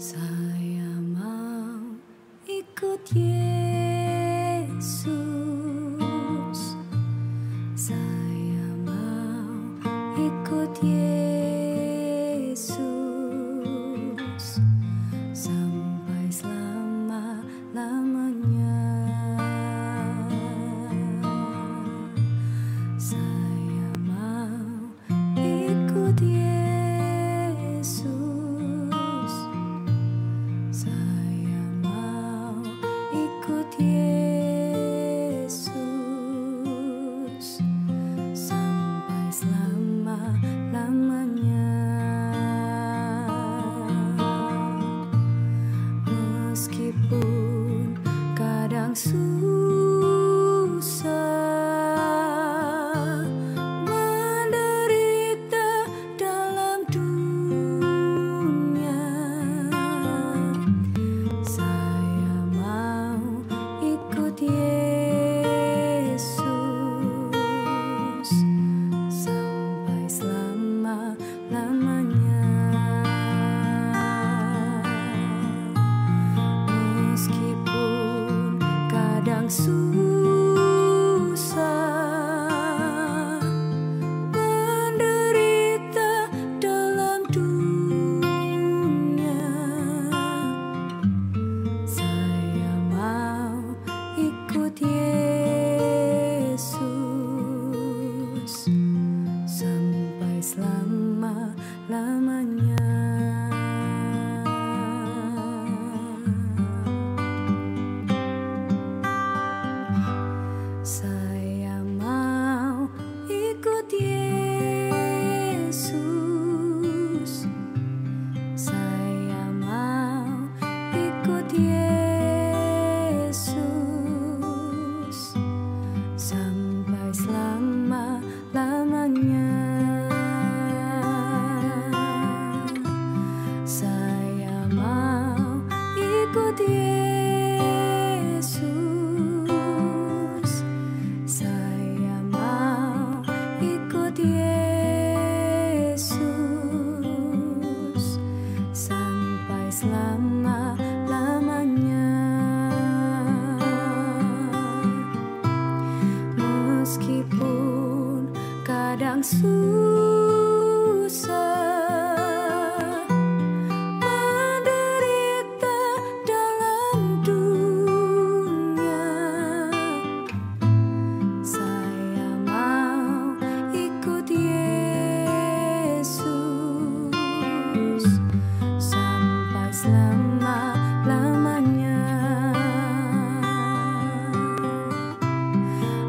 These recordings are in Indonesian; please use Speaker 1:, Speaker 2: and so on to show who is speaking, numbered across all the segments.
Speaker 1: Saya mau ikut kadang susah, menderita dalam dunia. Saya mau ikut Yesus sampai selama-lamanya. Saya mau ikut Yesus. Saya mau ikut Yesus sampai selama-lamanya. Saya mau ikut Yesus. Saya mau ikut Yesus sampai selama-lamanya. Meskipun kadang susah, menderita dalam dunia, saya mau ikut Yesus sampai selama-lamanya.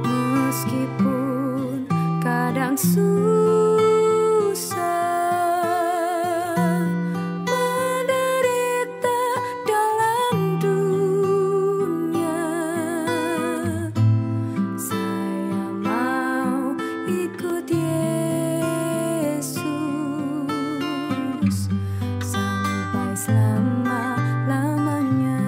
Speaker 1: Meskipun kadang susah, menderita dalam dunia, saya mau ikut Yesus sampai selama-lamanya.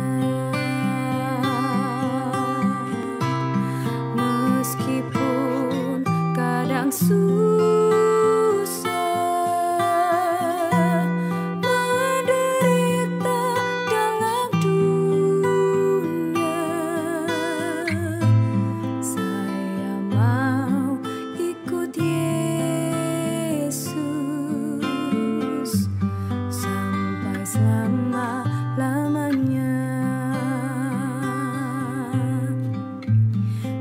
Speaker 1: Meskipun kadang susah, menderita dalam dunia, saya mau ikut Yesus sampai selama-lamanya.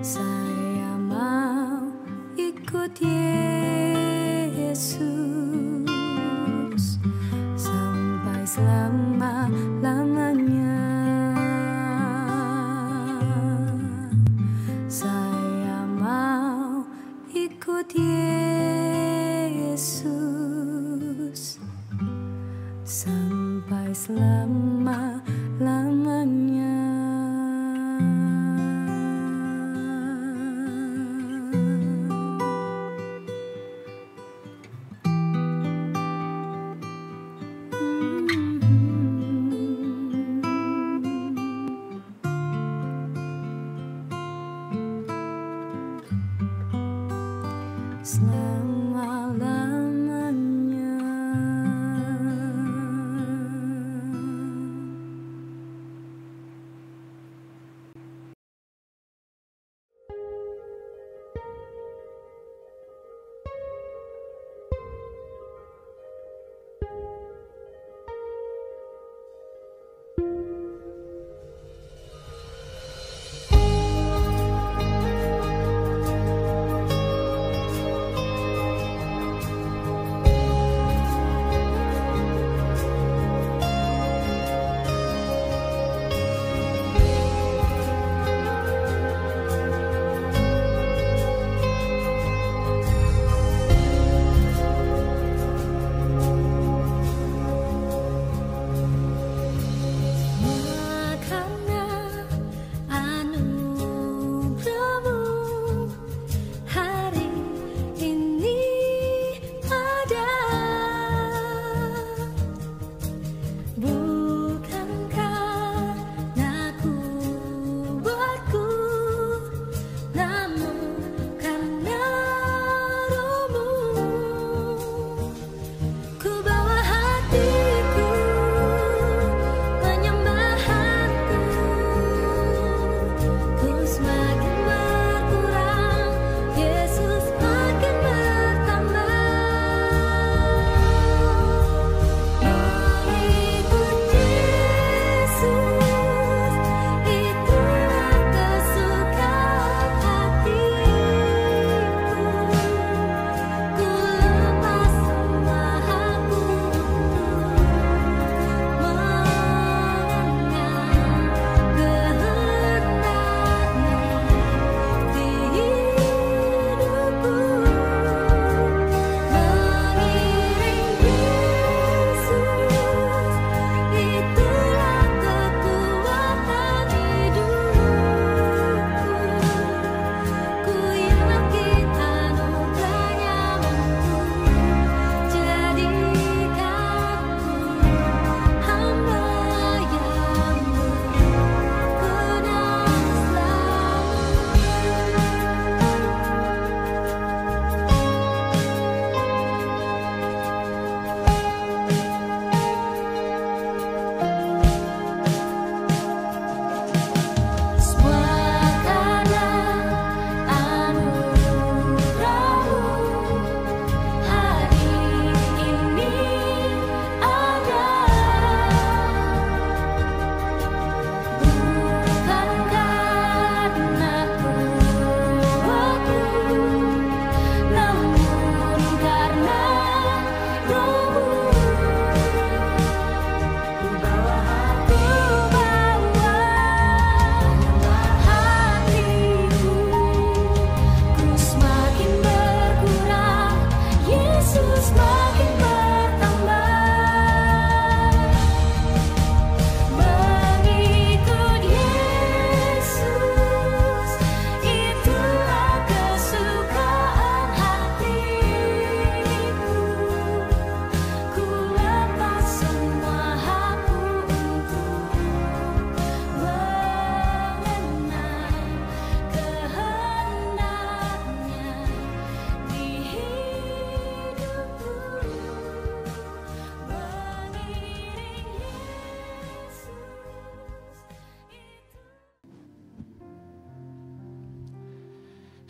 Speaker 1: Saya mau ikut Yesus sampai selama-lamanya. Saya mau ikut Yesus sampai selama-lamanya. Selama-lamanya.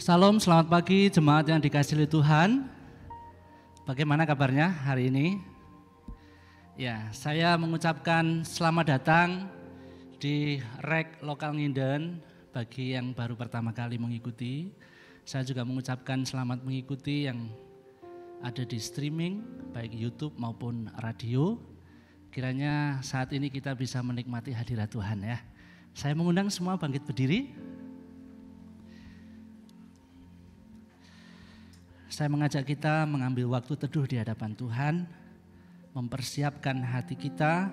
Speaker 2: Salam, selamat pagi jemaat yang dikasihi Tuhan. Bagaimana kabarnya hari ini? Ya, saya mengucapkan selamat datang di REK Lokal Nginden bagi yang baru pertama kali mengikuti. Saya juga mengucapkan selamat mengikuti yang ada di streaming baik YouTube maupun radio. Kiranya saat ini kita bisa menikmati hadirat Tuhan ya. Saya mengundang semua bangkit berdiri. Saya mengajak kita mengambil waktu teduh di hadapan Tuhan, mempersiapkan hati kita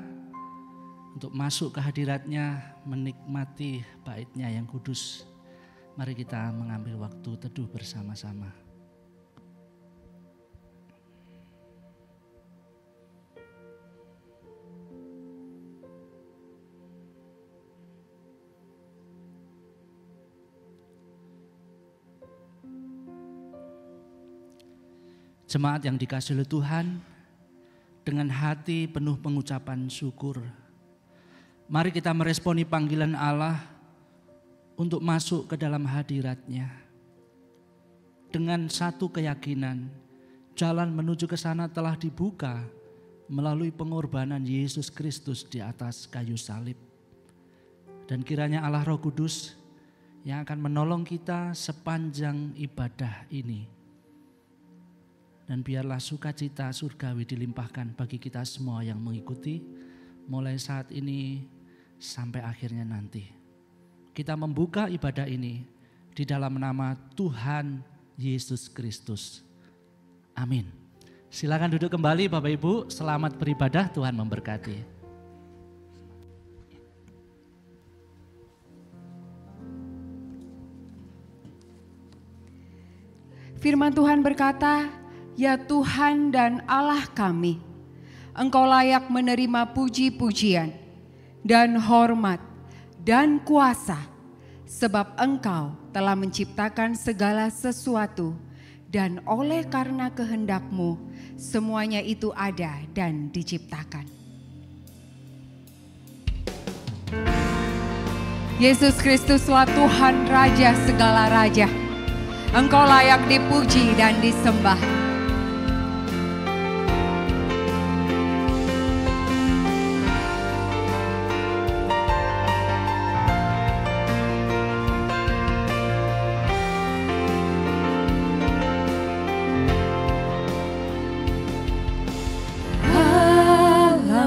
Speaker 2: untuk masuk ke hadirat-Nya, menikmati bait-Nya yang kudus. Mari kita mengambil waktu teduh bersama-sama. Jemaat yang dikasihi Tuhan, dengan hati penuh pengucapan syukur, mari kita meresponi panggilan Allah untuk masuk ke dalam hadirat-Nya. Dengan satu keyakinan, jalan menuju ke sana telah dibuka melalui pengorbanan Yesus Kristus di atas kayu salib. Dan kiranya Allah Roh Kudus yang akan menolong kita sepanjang ibadah ini. Dan biarlah sukacita surgawi dilimpahkan bagi kita semua yang mengikuti mulai saat ini sampai akhirnya nanti. Kita membuka ibadah ini di dalam nama Tuhan Yesus Kristus. Amin. Silakan duduk kembali Bapak Ibu, selamat beribadah, Tuhan memberkati.
Speaker 3: Firman Tuhan berkata, "Ya Tuhan dan Allah kami, Engkau layak menerima puji-pujian dan hormat dan kuasa, sebab Engkau telah menciptakan segala sesuatu, dan oleh karena kehendak-Mu semuanya itu ada dan diciptakan." Yesus Kristuslah Tuhan Raja segala raja. Engkau layak dipuji dan disembah.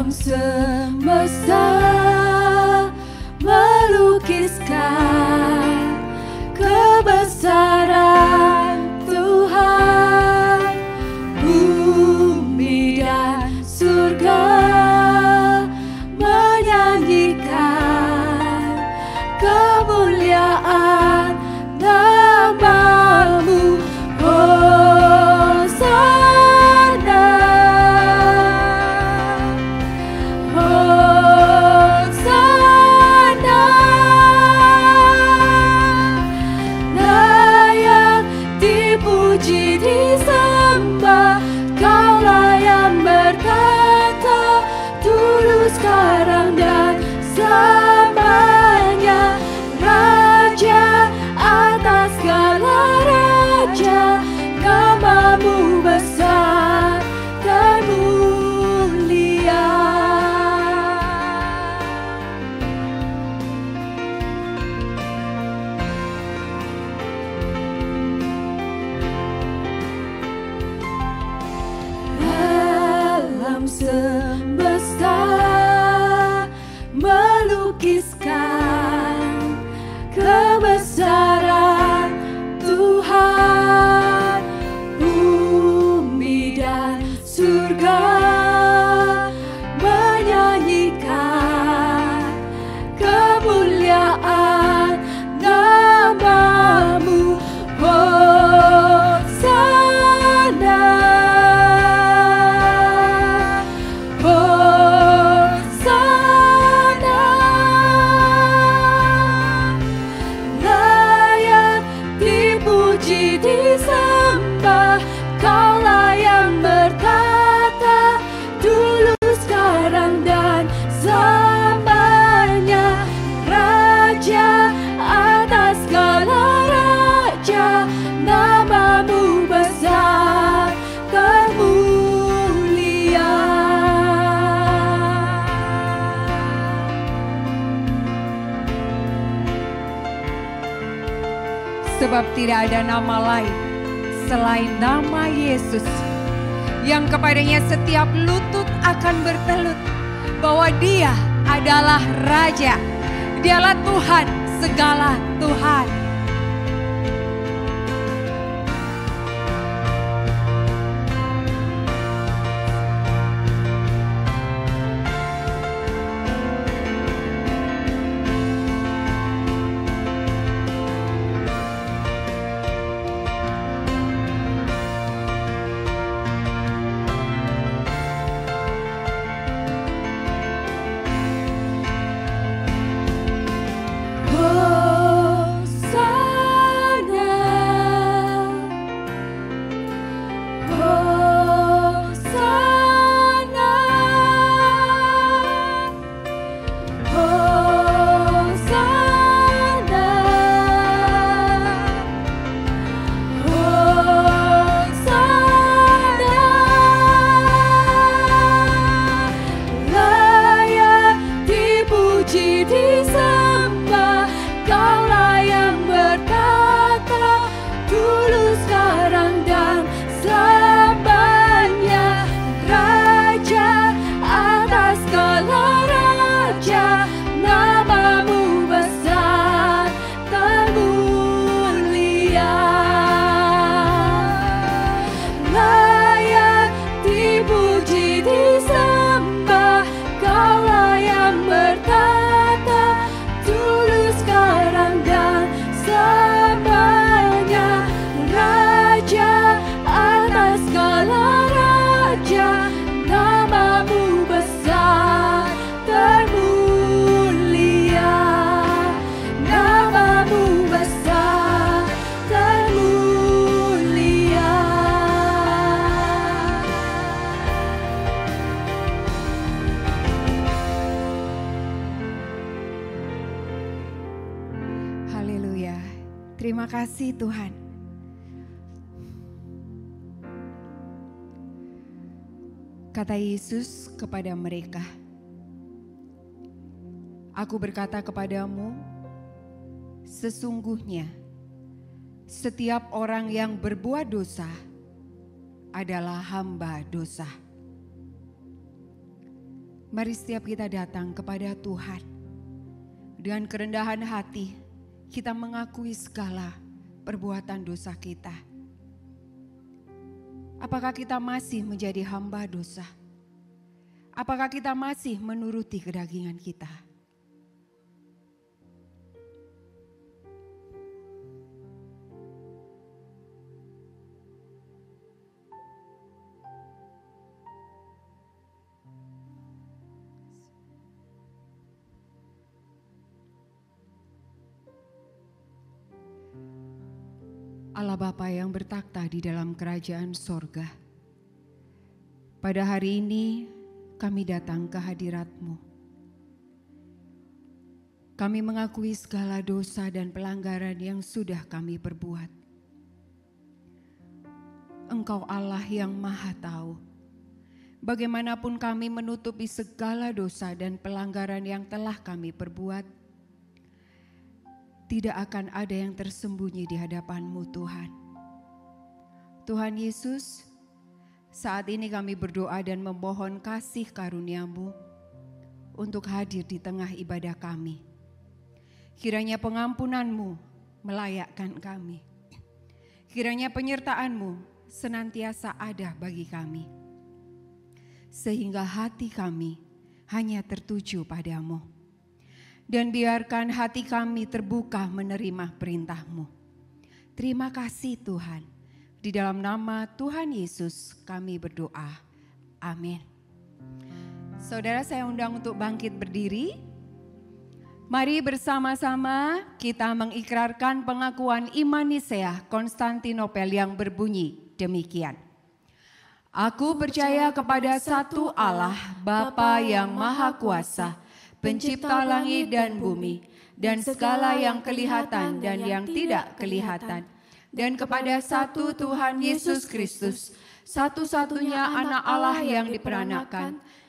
Speaker 1: Semesta melukiskan kebesaran Tuhan.
Speaker 3: Sebab tidak ada nama lain selain nama Yesus, yang kepadanya setiap lutut akan bertelut bahwa Dia adalah Raja, Dialah Tuhan segala Tuhan. Terima kasih Tuhan. Kata Yesus kepada mereka, "Aku berkata kepadamu, sesungguhnya setiap orang yang berbuat dosa adalah hamba dosa." Mari setiap kita datang kepada Tuhan dengan kerendahan hati. Kita mengakui segala perbuatan dosa kita. Apakah kita masih menjadi hamba dosa? Apakah kita masih menuruti kedagingan kita? Allah Bapa yang bertakhta di dalam kerajaan sorga, pada hari ini kami datang ke hadirat-Mu. Kami mengakui segala dosa dan pelanggaran yang sudah kami perbuat. Engkau Allah yang Maha Tahu. Bagaimanapun kami menutupi segala dosa dan pelanggaran yang telah kami perbuat, tidak akan ada yang tersembunyi di hadapan-Mu Tuhan. Tuhan Yesus, saat ini kami berdoa dan memohon kasih karunia-Mu untuk hadir di tengah ibadah kami. Kiranya pengampunan-Mu melayakkan kami. Kiranya penyertaan-Mu senantiasa ada bagi kami. Sehingga hati kami hanya tertuju pada-Mu. Dan biarkan hati kami terbuka menerima perintah-Mu. Terima kasih Tuhan. Di dalam nama Tuhan Yesus kami berdoa. Amin. Saudara, saya undang untuk bangkit berdiri. Mari bersama-sama kita mengikrarkan pengakuan iman Nisea Konstantinopel yang berbunyi demikian. Aku percaya kepada satu Allah, Bapa yang Maha Kuasa, Pencipta langit dan bumi, dan segala yang kelihatan dan yang tidak kelihatan, dan kepada satu Tuhan Yesus Kristus, satu-satunya anak Allah yang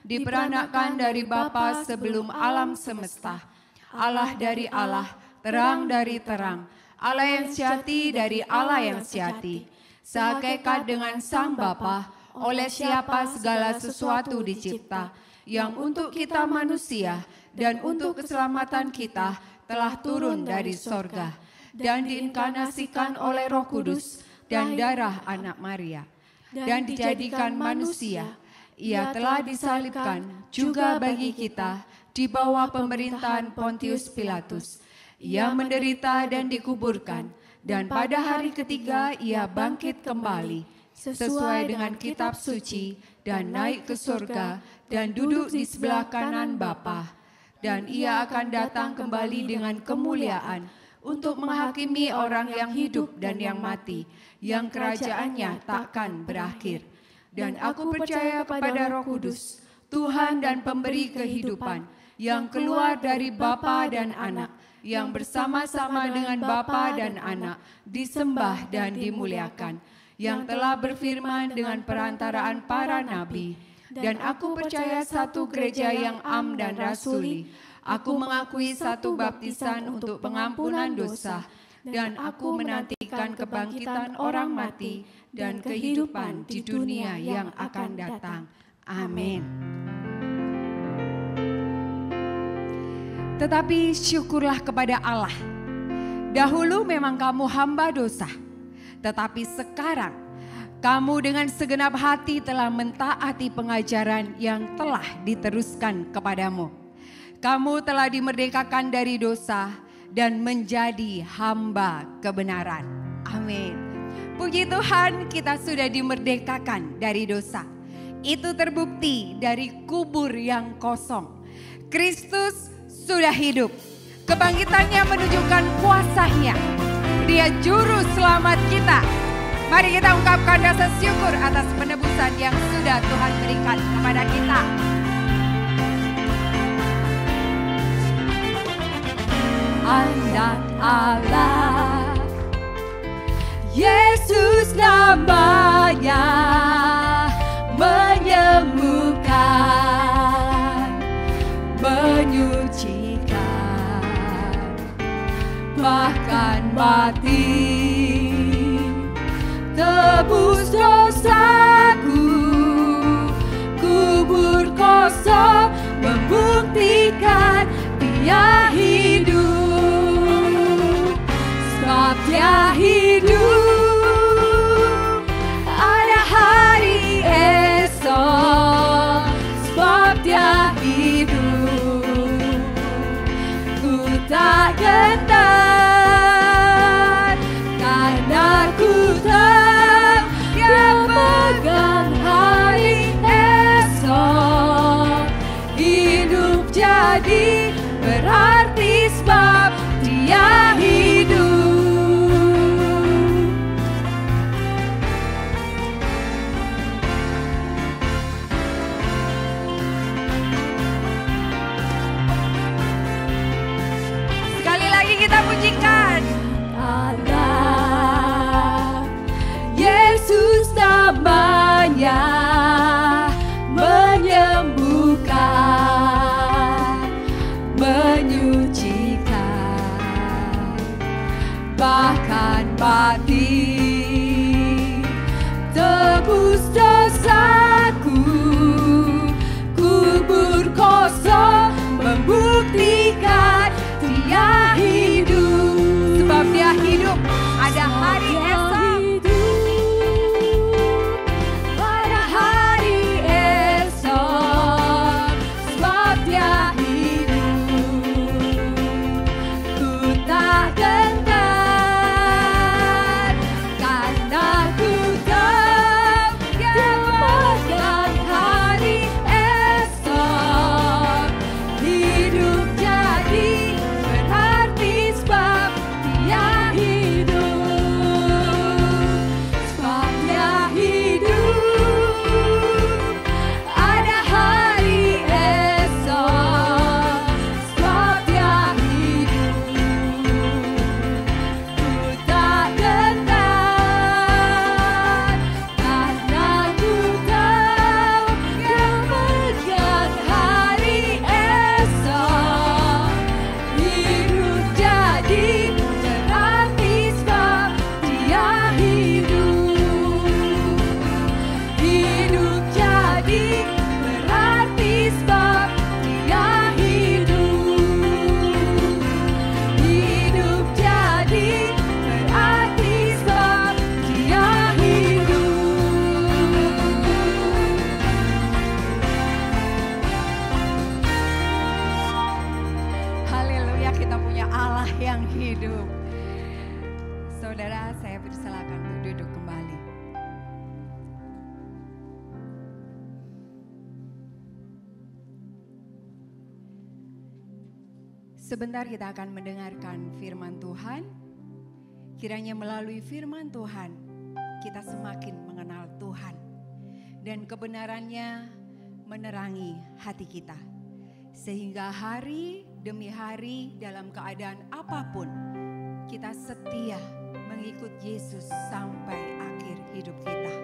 Speaker 3: diperanakan dari Bapa sebelum alam semesta, Allah dari Allah, terang dari terang, Allah yang sejati dari Allah yang sejati, sehakikat dengan Sang Bapa, oleh siapa segala sesuatu dicipta, yang untuk kita manusia dan untuk keselamatan kita telah turun dari sorga, dan diinkarnasikan oleh Roh Kudus dan darah anak Maria, dan dijadikan manusia. Ia telah disalibkan juga bagi kita di bawah pemerintahan Pontius Pilatus. Ia menderita dan dikuburkan, dan pada hari ketiga ia bangkit kembali, sesuai dengan kitab suci, dan naik ke surga, dan duduk di sebelah kanan Bapa. Dan ia akan datang kembali dengan kemuliaan untuk menghakimi orang yang hidup dan yang mati, yang kerajaannya takkan berakhir. Dan aku percaya kepada Roh Kudus, Tuhan dan pemberi kehidupan, yang keluar dari Bapa dan Anak, yang bersama-sama dengan Bapa dan Anak, disembah dan dimuliakan, yang telah berfirman dengan perantaraan para nabi. Dan aku percaya satu gereja yang am dan rasuli. Aku mengakui satu baptisan untuk pengampunan dosa, dan aku menantikan kebangkitan orang mati dan kehidupan di dunia yang akan datang. Amin. Tetapi syukurlah kepada Allah. Dahulu memang kamu hamba dosa, tetapi sekarang kamu dengan segenap hati telah mentaati pengajaran yang telah diteruskan kepadamu. Kamu telah dimerdekakan dari dosa dan menjadi hamba kebenaran. Amin. Puji Tuhan, kita sudah dimerdekakan dari dosa. Itu terbukti dari kubur yang kosong. Kristus sudah hidup. Kebangkitannya menunjukkan kuasanya. Dia juru selamat kita. Mari kita ungkapkan rasa syukur atas penebusan yang sudah Tuhan berikan kepada kita. Anak Allah, Yesus namanya, menyembuhkan, menyucikan, bahkan mati, tebus dosaku, kubur kosong membuktikan Dia hidup. Sebab Dia hidup, ada hari esok. Sebab Dia hidup, ku tak gentar, karena ku tahu Dia pegang hari esok. Hidup jadi berarti sebab Dia hidup. Sekali lagi kita pujikan. Allah, Yesus namanya, menyembuhkan, menyucikan, bahkan mati, tebus dosaku, kubur kosong membuktikan Dia hidup. Sebab Dia hidup, ada hari esok. Pada hari esok, sebab Dia hidup, ku tak gentar, hidup. Saudara, saya persilakan untuk duduk kembali. Sebentar kita akan mendengarkan firman Tuhan. Kiranya melalui firman Tuhan kita semakin mengenal Tuhan dan kebenarannya menerangi hati kita. Sehingga hari demi hari dalam keadaan apapun kita setia mengikut Yesus sampai akhir hidup kita.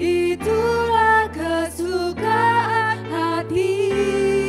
Speaker 1: Itulah kesukaan hati.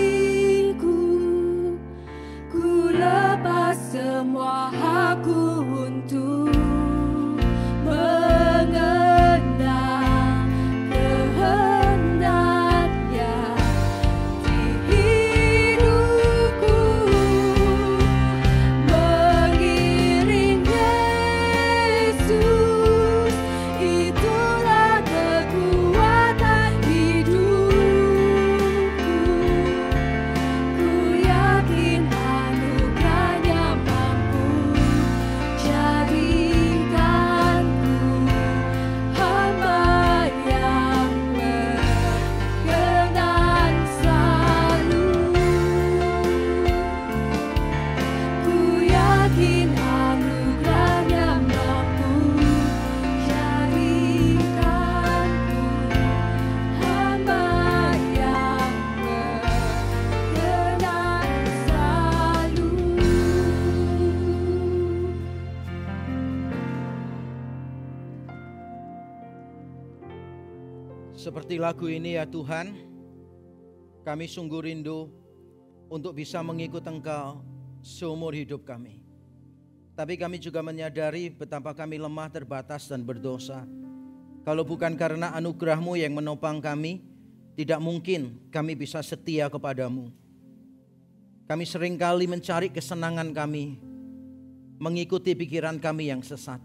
Speaker 4: Seperti lagu ini ya Tuhan, kami sungguh rindu untuk bisa mengikut Engkau seumur hidup kami. Tapi kami juga menyadari betapa kami lemah, terbatas dan berdosa. Kalau bukan karena anugerah-Mu yang menopang kami, tidak mungkin kami bisa setia kepadamu. Kami seringkali mencari kesenangan kami, mengikuti pikiran kami yang sesat.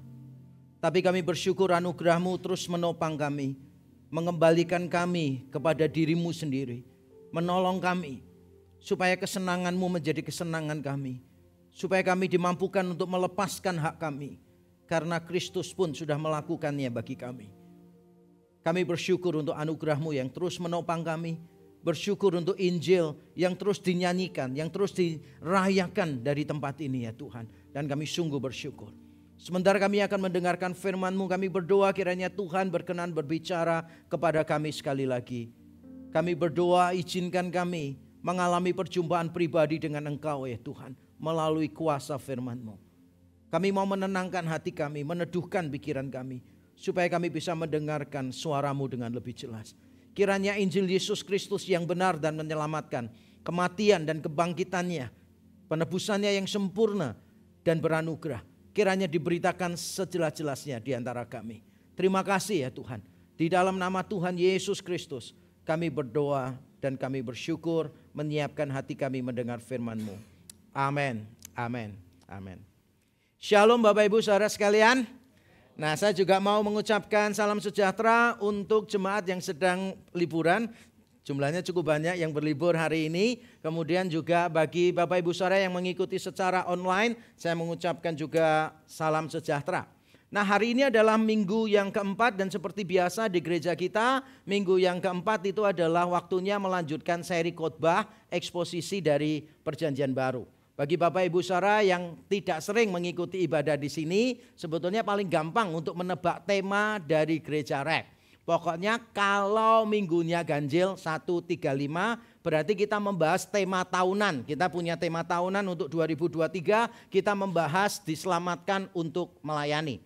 Speaker 4: Tapi kami bersyukur anugerah-Mu terus menopang kami, mengembalikan kami kepada diri-Mu sendiri, menolong kami, supaya kesenangan-Mu menjadi kesenangan kami, supaya kami dimampukan untuk melepaskan hak kami, karena Kristus pun sudah melakukannya bagi kami. Kami bersyukur untuk anugerah-Mu yang terus menopang kami, bersyukur untuk Injil yang terus dinyanyikan, yang terus dirayakan dari tempat ini ya Tuhan. Dan kami sungguh bersyukur. Sementara kami akan mendengarkan firman-Mu, kami berdoa kiranya Tuhan berkenan berbicara kepada kami sekali lagi. Kami berdoa izinkan kami mengalami perjumpaan pribadi dengan Engkau ya Tuhan, melalui kuasa firman-Mu. Kami mau menenangkan hati kami, meneduhkan pikiran kami, supaya kami bisa mendengarkan suara-Mu dengan lebih jelas. Kiranya Injil Yesus Kristus yang benar dan menyelamatkan, kematian dan kebangkitannya, penebusannya yang sempurna dan beranugerah, kiranya diberitakan sejelas-jelasnya di antara kami. Terima kasih ya Tuhan. Di dalam nama Tuhan Yesus Kristus kami berdoa dan kami bersyukur, menyiapkan hati kami mendengar firman-Mu. Amin, amin, amin. Shalom Bapak Ibu Saudara sekalian. Nah, saya juga mau mengucapkan salam sejahtera untuk jemaat yang sedang liburan. Jumlahnya cukup banyak yang berlibur hari ini. Kemudian juga bagi Bapak Ibu Saudara yang mengikuti secara online, saya mengucapkan juga salam sejahtera. Nah, hari ini adalah minggu yang keempat dan seperti biasa di gereja kita, minggu yang keempat itu adalah waktunya melanjutkan seri khotbah eksposisi dari Perjanjian Baru. Bagi Bapak Ibu Saudara yang tidak sering mengikuti ibadah di sini, sebetulnya paling gampang untuk menebak tema dari gereja REK. Pokoknya kalau minggunya ganjil 135, berarti kita membahas tema tahunan. Kita punya tema tahunan untuk 2023, kita membahas diselamatkan untuk melayani.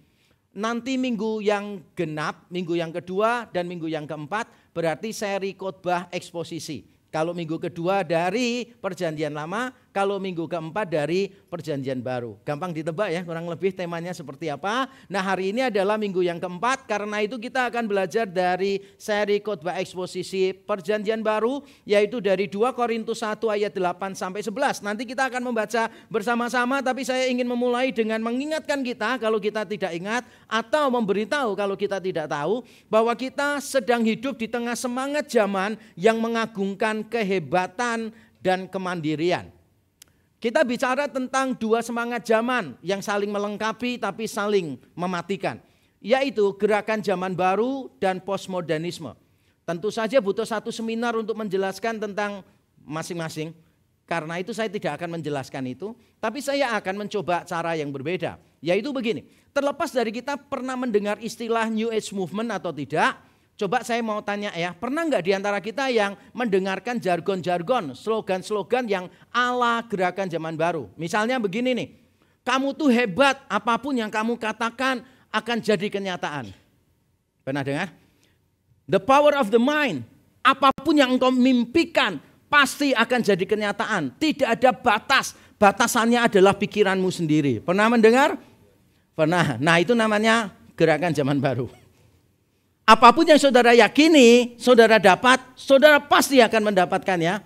Speaker 4: Nanti minggu yang genap, minggu yang kedua dan minggu yang keempat berarti seri khotbah eksposisi. Kalau minggu kedua dari Perjanjian Lama, kalau minggu keempat dari Perjanjian Baru. Gampang ditebak ya, kurang lebih temanya seperti apa. Nah, hari ini adalah minggu yang keempat, karena itu kita akan belajar dari seri khotbah eksposisi Perjanjian Baru, yaitu dari 2 Korintus 1 ayat 8 sampai 11. Nanti kita akan membaca bersama-sama, tapi saya ingin memulai dengan mengingatkan kita kalau kita tidak ingat, atau memberitahu kalau kita tidak tahu, bahwa kita sedang hidup di tengah semangat zaman yang mengagungkan kehebatan dan kemandirian. Kita bicara tentang dua semangat zaman yang saling melengkapi tapi saling mematikan, yaitu gerakan zaman baru dan postmodernisme. Tentu saja butuh satu seminar untuk menjelaskan tentang masing-masing. Karena itu saya tidak akan menjelaskan itu, tapi saya akan mencoba cara yang berbeda. Yaitu begini, terlepas dari kita pernah mendengar istilah New Age Movement atau tidak, coba saya mau tanya ya, pernah nggak diantara kita yang mendengarkan jargon-jargon, slogan-slogan yang ala gerakan zaman baru? Misalnya begini nih, kamu tuh hebat, apapun yang kamu katakan akan jadi kenyataan. Pernah dengar? The power of the mind, apapun yang engkau mimpikan pasti akan jadi kenyataan. Tidak ada batas, batasannya adalah pikiranmu sendiri. Pernah mendengar? Pernah. Nah, itu namanya gerakan zaman baru. Apapun yang saudara yakini, saudara dapat, saudara pasti akan mendapatkannya.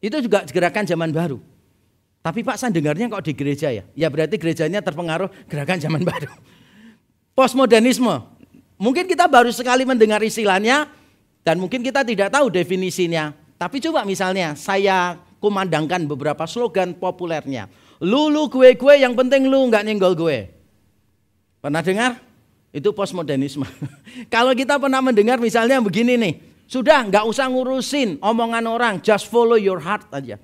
Speaker 4: Itu juga gerakan zaman baru. Tapi Pak, saya dengarnya kok di gereja ya? Ya berarti gerejanya terpengaruh gerakan zaman baru. Postmodernisme. Mungkin kita baru sekali mendengar istilahnya dan mungkin kita tidak tahu definisinya. Tapi coba misalnya saya kumandangkan beberapa slogan populernya. Lu gue yang penting lu nggak nyenggol gue. Pernah dengar? Itu postmodernisme. Kalau kita pernah mendengar misalnya begini nih, sudah nggak usah ngurusin omongan orang, just follow your heart aja.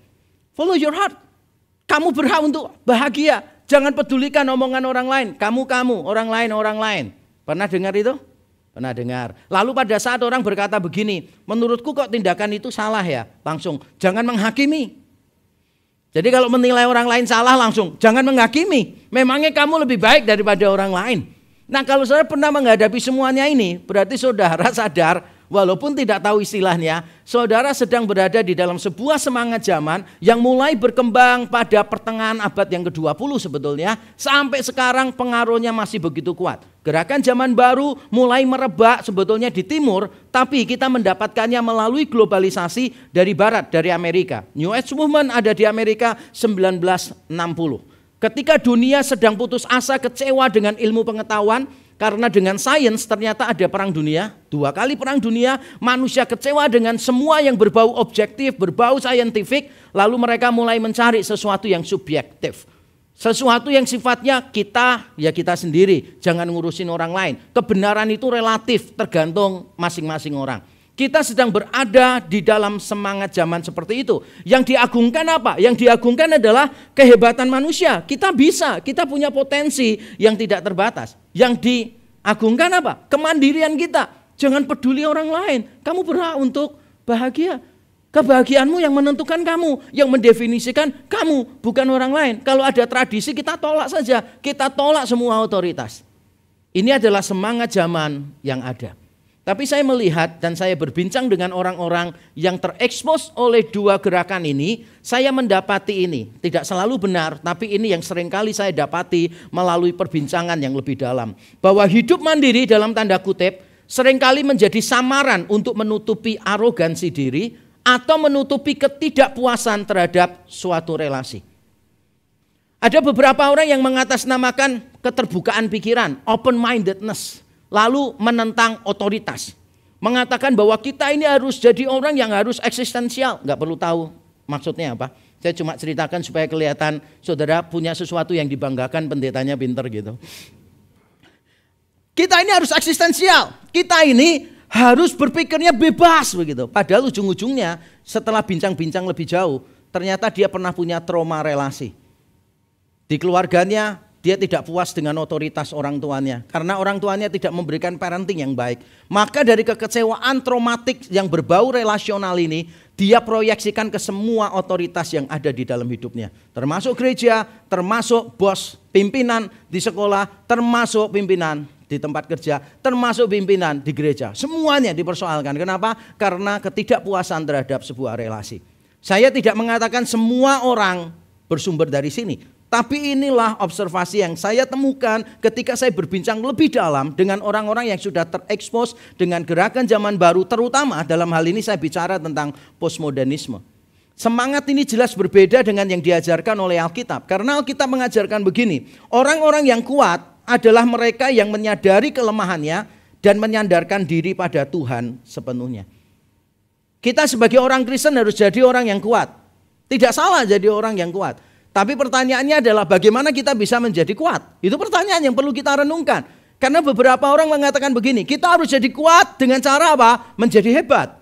Speaker 4: Follow your heart. Kamu berhak untuk bahagia. Jangan pedulikan omongan orang lain. Kamu, orang lain. Pernah dengar itu? Pernah dengar. Lalu pada saat orang berkata begini, menurutku kok tindakan itu salah ya? Langsung, jangan menghakimi. Jadi kalau menilai orang lain salah langsung, jangan menghakimi. Memangnya kamu lebih baik daripada orang lain. Nah, kalau saudara pernah menghadapi semuanya ini, berarti saudara sadar Walaupun tidak tahu istilahnya, saudara sedang berada di dalam sebuah semangat zaman yang mulai berkembang pada pertengahan abad yang ke-20 sebetulnya. Sampai sekarang pengaruhnya masih begitu kuat. Gerakan zaman baru mulai merebak sebetulnya di timur, tapi kita mendapatkannya melalui globalisasi dari barat, dari Amerika. New Age Movement ada di Amerika 1960. Ketika dunia sedang putus asa, kecewa dengan ilmu pengetahuan, karena dengan sains ternyata ada perang dunia, 2 kali perang dunia, manusia kecewa dengan semua yang berbau objektif, berbau saintifik, lalu mereka mulai mencari sesuatu yang subjektif. Sesuatu yang sifatnya kita, ya kita sendiri, jangan ngurusin orang lain. Kebenaran itu relatif, tergantung masing-masing orang. Kita sedang berada di dalam semangat zaman seperti itu. Yang diagungkan apa? Yang diagungkan adalah kehebatan manusia. Kita bisa, kita punya potensi yang tidak terbatas. Yang diagungkan apa? Kemandirian kita. Jangan peduli orang lain. Kamu berhak untuk bahagia. Kebahagiaanmu yang menentukan kamu, yang mendefinisikan kamu, bukan orang lain. Kalau ada tradisi kita tolak saja, kita tolak semua otoritas. Ini adalah semangat zaman yang ada. Tapi saya melihat dan saya berbincang dengan orang-orang yang terekspos oleh 2 gerakan ini, saya mendapati ini. Tidak selalu benar, tapi ini yang seringkali saya dapati melalui perbincangan yang lebih dalam. Bahwa hidup mandiri dalam tanda kutip seringkali menjadi samaran untuk menutupi arogansi diri, atau menutupi ketidakpuasan terhadap suatu relasi. Ada beberapa orang yang mengatasnamakan keterbukaan pikiran, open-mindedness, lalu menentang otoritas. Mengatakan bahwa kita ini harus jadi orang yang harus eksistensial. Nggak perlu tahu maksudnya apa. Saya cuma ceritakan supaya kelihatan saudara punya sesuatu yang dibanggakan, pendetanya pinter gitu. Kita ini harus eksistensial. Kita ini harus berpikirnya bebas begitu. Padahal ujung-ujungnya setelah bincang-bincang lebih jauh, ternyata dia pernah punya trauma relasi. Di keluarganya dia tidak puas dengan otoritas orang tuanya karena orang tuanya tidak memberikan parenting yang baik. Maka dari kekecewaan traumatik yang berbau relasional ini, dia proyeksikan ke semua otoritas yang ada di dalam hidupnya. Termasuk gereja, termasuk bos, pimpinan di sekolah, termasuk pimpinan di tempat kerja, termasuk pimpinan di gereja. Semuanya dipersoalkan. Kenapa? Karena ketidakpuasan terhadap sebuah relasi. Saya tidak mengatakan semua orang bersumber dari sini. Tapi inilah observasi yang saya temukan ketika saya berbincang lebih dalam dengan orang-orang yang sudah terekspos dengan gerakan zaman baru. Terutama dalam hal ini saya bicara tentang postmodernisme. Semangat ini jelas berbeda dengan yang diajarkan oleh Alkitab. Karena Alkitab mengajarkan begini, orang-orang yang kuat adalah mereka yang menyadari kelemahannya dan menyandarkan diri pada Tuhan sepenuhnya. Kita sebagai orang Kristen harus jadi orang yang kuat. Tidak salah jadi orang yang kuat. Tapi pertanyaannya adalah bagaimana kita bisa menjadi kuat? Itu pertanyaan yang perlu kita renungkan. Karena beberapa orang mengatakan begini, kita harus jadi kuat dengan cara apa? Menjadi hebat.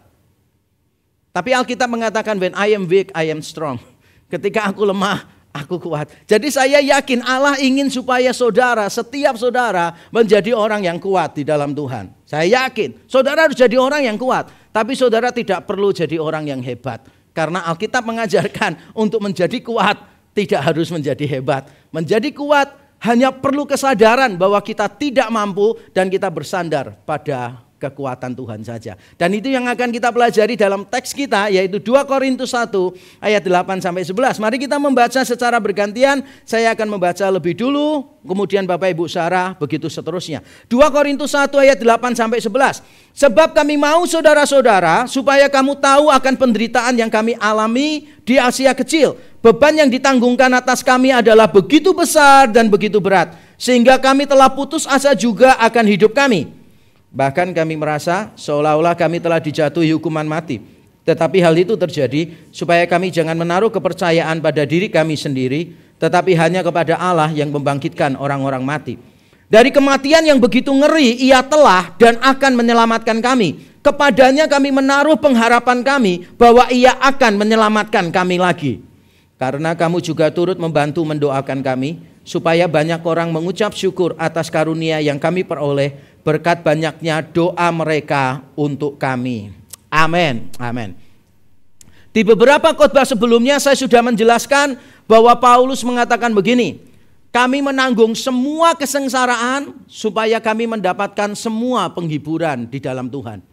Speaker 4: Tapi Alkitab mengatakan when I am weak, I am strong. Ketika aku lemah, aku kuat. Jadi saya yakin Allah ingin supaya saudara, setiap saudara menjadi orang yang kuat di dalam Tuhan. Saya yakin saudara harus jadi orang yang kuat. Tapi saudara tidak perlu jadi orang yang hebat. Karena Alkitab mengajarkan untuk menjadi kuat tidak harus menjadi hebat. Menjadi kuat hanya perlu kesadaran bahwa kita tidak mampu dan kita bersandar pada kekuatan Tuhan saja. Dan itu yang akan kita pelajari dalam teks kita, yaitu 2 Korintus 1 ayat 8-11. Mari kita membaca secara bergantian. Saya akan membaca lebih dulu, kemudian Bapak Ibu Sarah, begitu seterusnya. 2 Korintus 1 ayat 8-11. Sebab kami mau saudara-saudara supaya kamu tahu akan penderitaan yang kami alami di Asia kecil. Beban yang ditanggungkan atas kami adalah begitu besar dan begitu berat, sehingga kami telah putus asa juga akan hidup kami. Bahkan kami merasa seolah-olah kami telah dijatuhi hukuman mati. Tetapi hal itu terjadi supaya kami jangan menaruh kepercayaan pada diri kami sendiri, tetapi hanya kepada Allah yang membangkitkan orang-orang mati. Dari kematian yang begitu ngeri, Ia telah dan akan menyelamatkan kami. Kepadanya kami menaruh pengharapan kami bahwa Ia akan menyelamatkan kami lagi. Karena kamu juga turut membantu mendoakan kami, supaya banyak orang mengucap syukur atas karunia yang kami peroleh berkat banyaknya doa mereka untuk kami. Amin. Amin. Di beberapa khotbah sebelumnya saya sudah menjelaskan bahwa Paulus mengatakan begini, kami menanggung semua kesengsaraan supaya kami mendapatkan semua penghiburan di dalam Tuhan.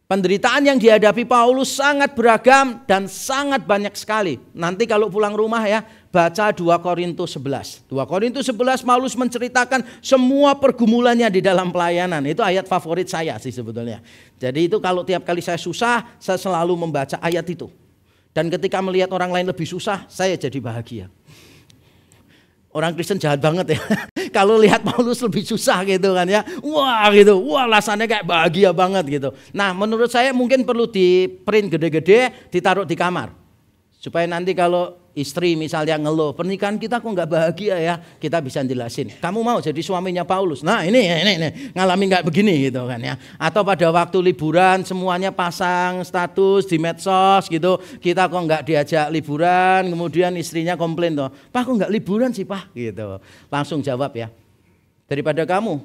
Speaker 4: Penderitaan yang dihadapi Paulus sangat beragam dan sangat banyak sekali. Nanti kalau pulang rumah ya, baca 2 Korintus 11. 2 Korintus 11 Paulus menceritakan semua pergumulannya di dalam pelayanan. Itu ayat favorit saya sih sebetulnya. Jadi itu kalau tiap kali saya susah, saya selalu membaca ayat itu. Dan ketika melihat orang lain lebih susah, saya jadi bahagia. Orang Kristen jahat banget ya. Kalau lihat Paulus lebih susah gitu kan ya. Wah gitu, wah rasanya kayak bahagia banget gitu. Nah menurut saya mungkin perlu di print gede-gede, ditaruh di kamar. Supaya nanti kalau istri misalnya ngeluh, pernikahan kita kok nggak bahagia ya, kita bisa jelasin. Kamu mau jadi suaminya Paulus? Nah ini ngalamin nggak begini gitu kan ya. Atau pada waktu liburan semuanya pasang status di medsos gitu, kita kok nggak diajak liburan, kemudian istrinya komplain tuh, Pak kok nggak liburan sih Pak? Gitu. Langsung jawab ya, daripada kamu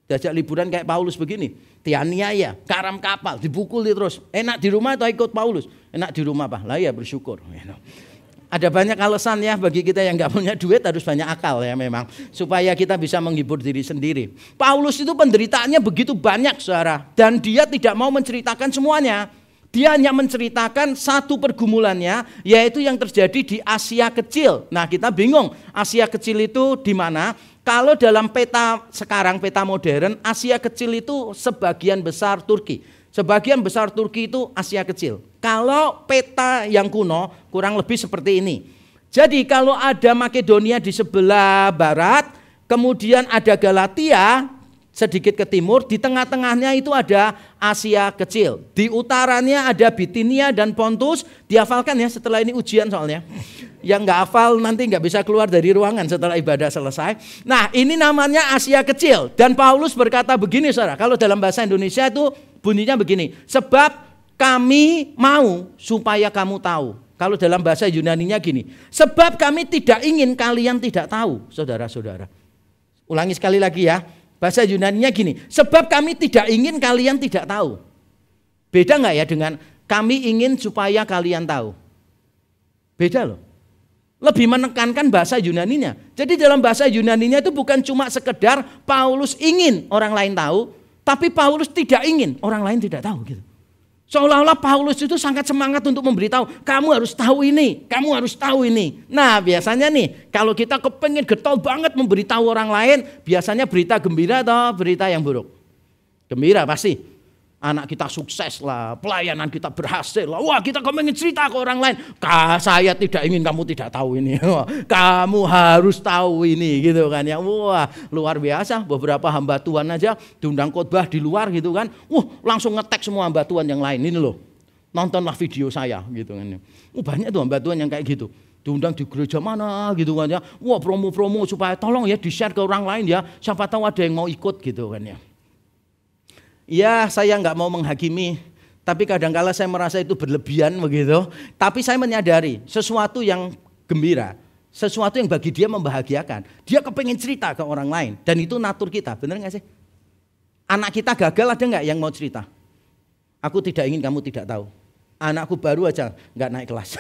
Speaker 4: diajak liburan kayak Paulus begini, dianiaya, karam kapal, dipukul terus. Enak di rumah atau ikut Paulus? Enak di rumah Pak. Lah ya bersyukur. Ada banyak alasan ya bagi kita yang nggak punya duit, harus banyak akal ya memang, supaya kita bisa menghibur diri sendiri. Paulus itu penderitaannya begitu banyak saudara, dan dia tidak mau menceritakan semuanya. Dia hanya menceritakan satu pergumulannya, yaitu yang terjadi di Asia Kecil. Nah kita bingung Asia Kecil itu di mana? Kalau dalam peta sekarang, peta modern, Asia Kecil itu sebagian besar Turki. Sebagian besar Turki itu Asia Kecil. Kalau peta yang kuno kurang lebih seperti ini. Jadi kalau ada Makedonia di sebelah barat, kemudian ada Galatia sedikit ke timur, di tengah-tengahnya itu ada Asia Kecil. Di utaranya ada Bitinia dan Pontus, dihafalkan ya setelah ini ujian soalnya. Yang nggak hafal nanti nggak bisa keluar dari ruangan setelah ibadah selesai. Nah ini namanya Asia Kecil. Dan Paulus berkata begini saudara, kalau dalam bahasa Indonesia itu bunyinya begini, sebab kami mau supaya kamu tahu. Kalau dalam bahasa Yunaninya gini, sebab kami tidak ingin kalian tidak tahu, saudara-saudara. Ulangi sekali lagi ya, bahasa Yunaninya gini, sebab kami tidak ingin kalian tidak tahu. Beda nggak ya dengan kami ingin supaya kalian tahu? Beda loh. Lebih menekankan bahasa Yunaninya. Jadi dalam bahasa Yunaninya itu bukan cuma sekedar Paulus ingin orang lain tahu, tapi Paulus tidak ingin orang lain tidak tahu gitu. Seolah-olah Paulus itu sangat semangat untuk memberitahu, kamu harus tahu ini, kamu harus tahu ini. Nah biasanya nih, kalau kita kepengen getol banget memberitahu orang lain, biasanya berita gembira atau berita yang buruk? Gembira pasti. Anak kita sukses lah, pelayanan kita berhasil lah. Wah kita kepengen cerita ke orang lain. Saya tidak ingin kamu tidak tahu ini. Kamu harus tahu ini gitu kan ya. Wah luar biasa, beberapa hamba Tuhan aja diundang khotbah di luar gitu kan. Langsung ngetek semua hamba Tuhan yang lain. Ini loh, nontonlah video saya gitu kan. Banyak tuh hamba Tuhan yang kayak gitu. Diundang di gereja mana gitu kan ya. Wah promo-promo supaya tolong ya di-share ke orang lain ya. Siapa tahu ada yang mau ikut gitu kan ya. Ya saya nggak mau menghakimi, tapi kadang-kala saya merasa itu berlebihan begitu. Tapi saya menyadari sesuatu yang gembira, sesuatu yang bagi dia membahagiakan. Dia kepengen cerita ke orang lain, dan itu natur kita, benar nggak sih? Anak kita gagal ada nggak yang mau cerita? Aku tidak ingin kamu tidak tahu. Anakku baru aja nggak naik kelas.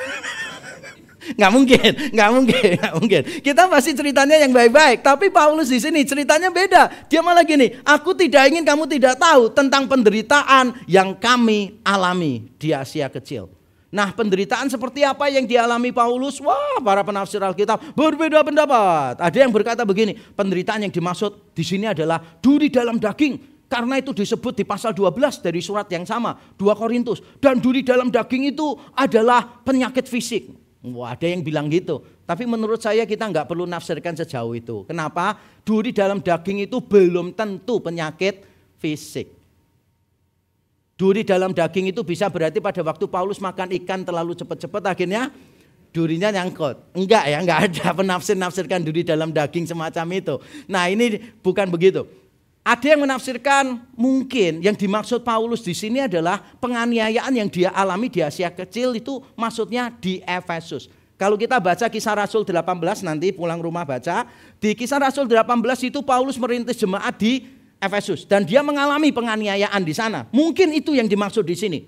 Speaker 4: Nggak mungkin. Kita pasti ceritanya yang baik-baik. Tapi Paulus di sini ceritanya beda. Dia malah gini, aku tidak ingin kamu tidak tahu tentang penderitaan yang kami alami di Asia Kecil. Nah penderitaan seperti apa yang dialami Paulus? Wah para penafsir Alkitab berbeda pendapat. Ada yang berkata begini, penderitaan yang dimaksud di sini adalah duri dalam daging. Karena itu disebut di pasal 12 dari surat yang sama, 2 Korintus. Dan duri dalam daging itu adalah penyakit fisik. Wah, ada yang bilang gitu. Tapi menurut saya kita nggak perlu nafsirkan sejauh itu. Kenapa? Duri dalam daging itu belum tentu penyakit fisik. Duri dalam daging itu bisa berarti pada waktu Paulus makan ikan terlalu cepat-cepat akhirnya durinya nyangkut. Enggak ya, enggak ada penafsir-nafsirkan duri dalam daging semacam itu. Nah ini bukan begitu. Ada yang menafsirkan mungkin yang dimaksud Paulus di sini adalah penganiayaan yang dia alami di Asia Kecil itu maksudnya di Efesus. Kalau kita baca Kisah Rasul 18 nanti pulang rumah baca, di Kisah Rasul 18 itu Paulus merintis jemaat di Efesus dan dia mengalami penganiayaan di sana. Mungkin itu yang dimaksud di sini.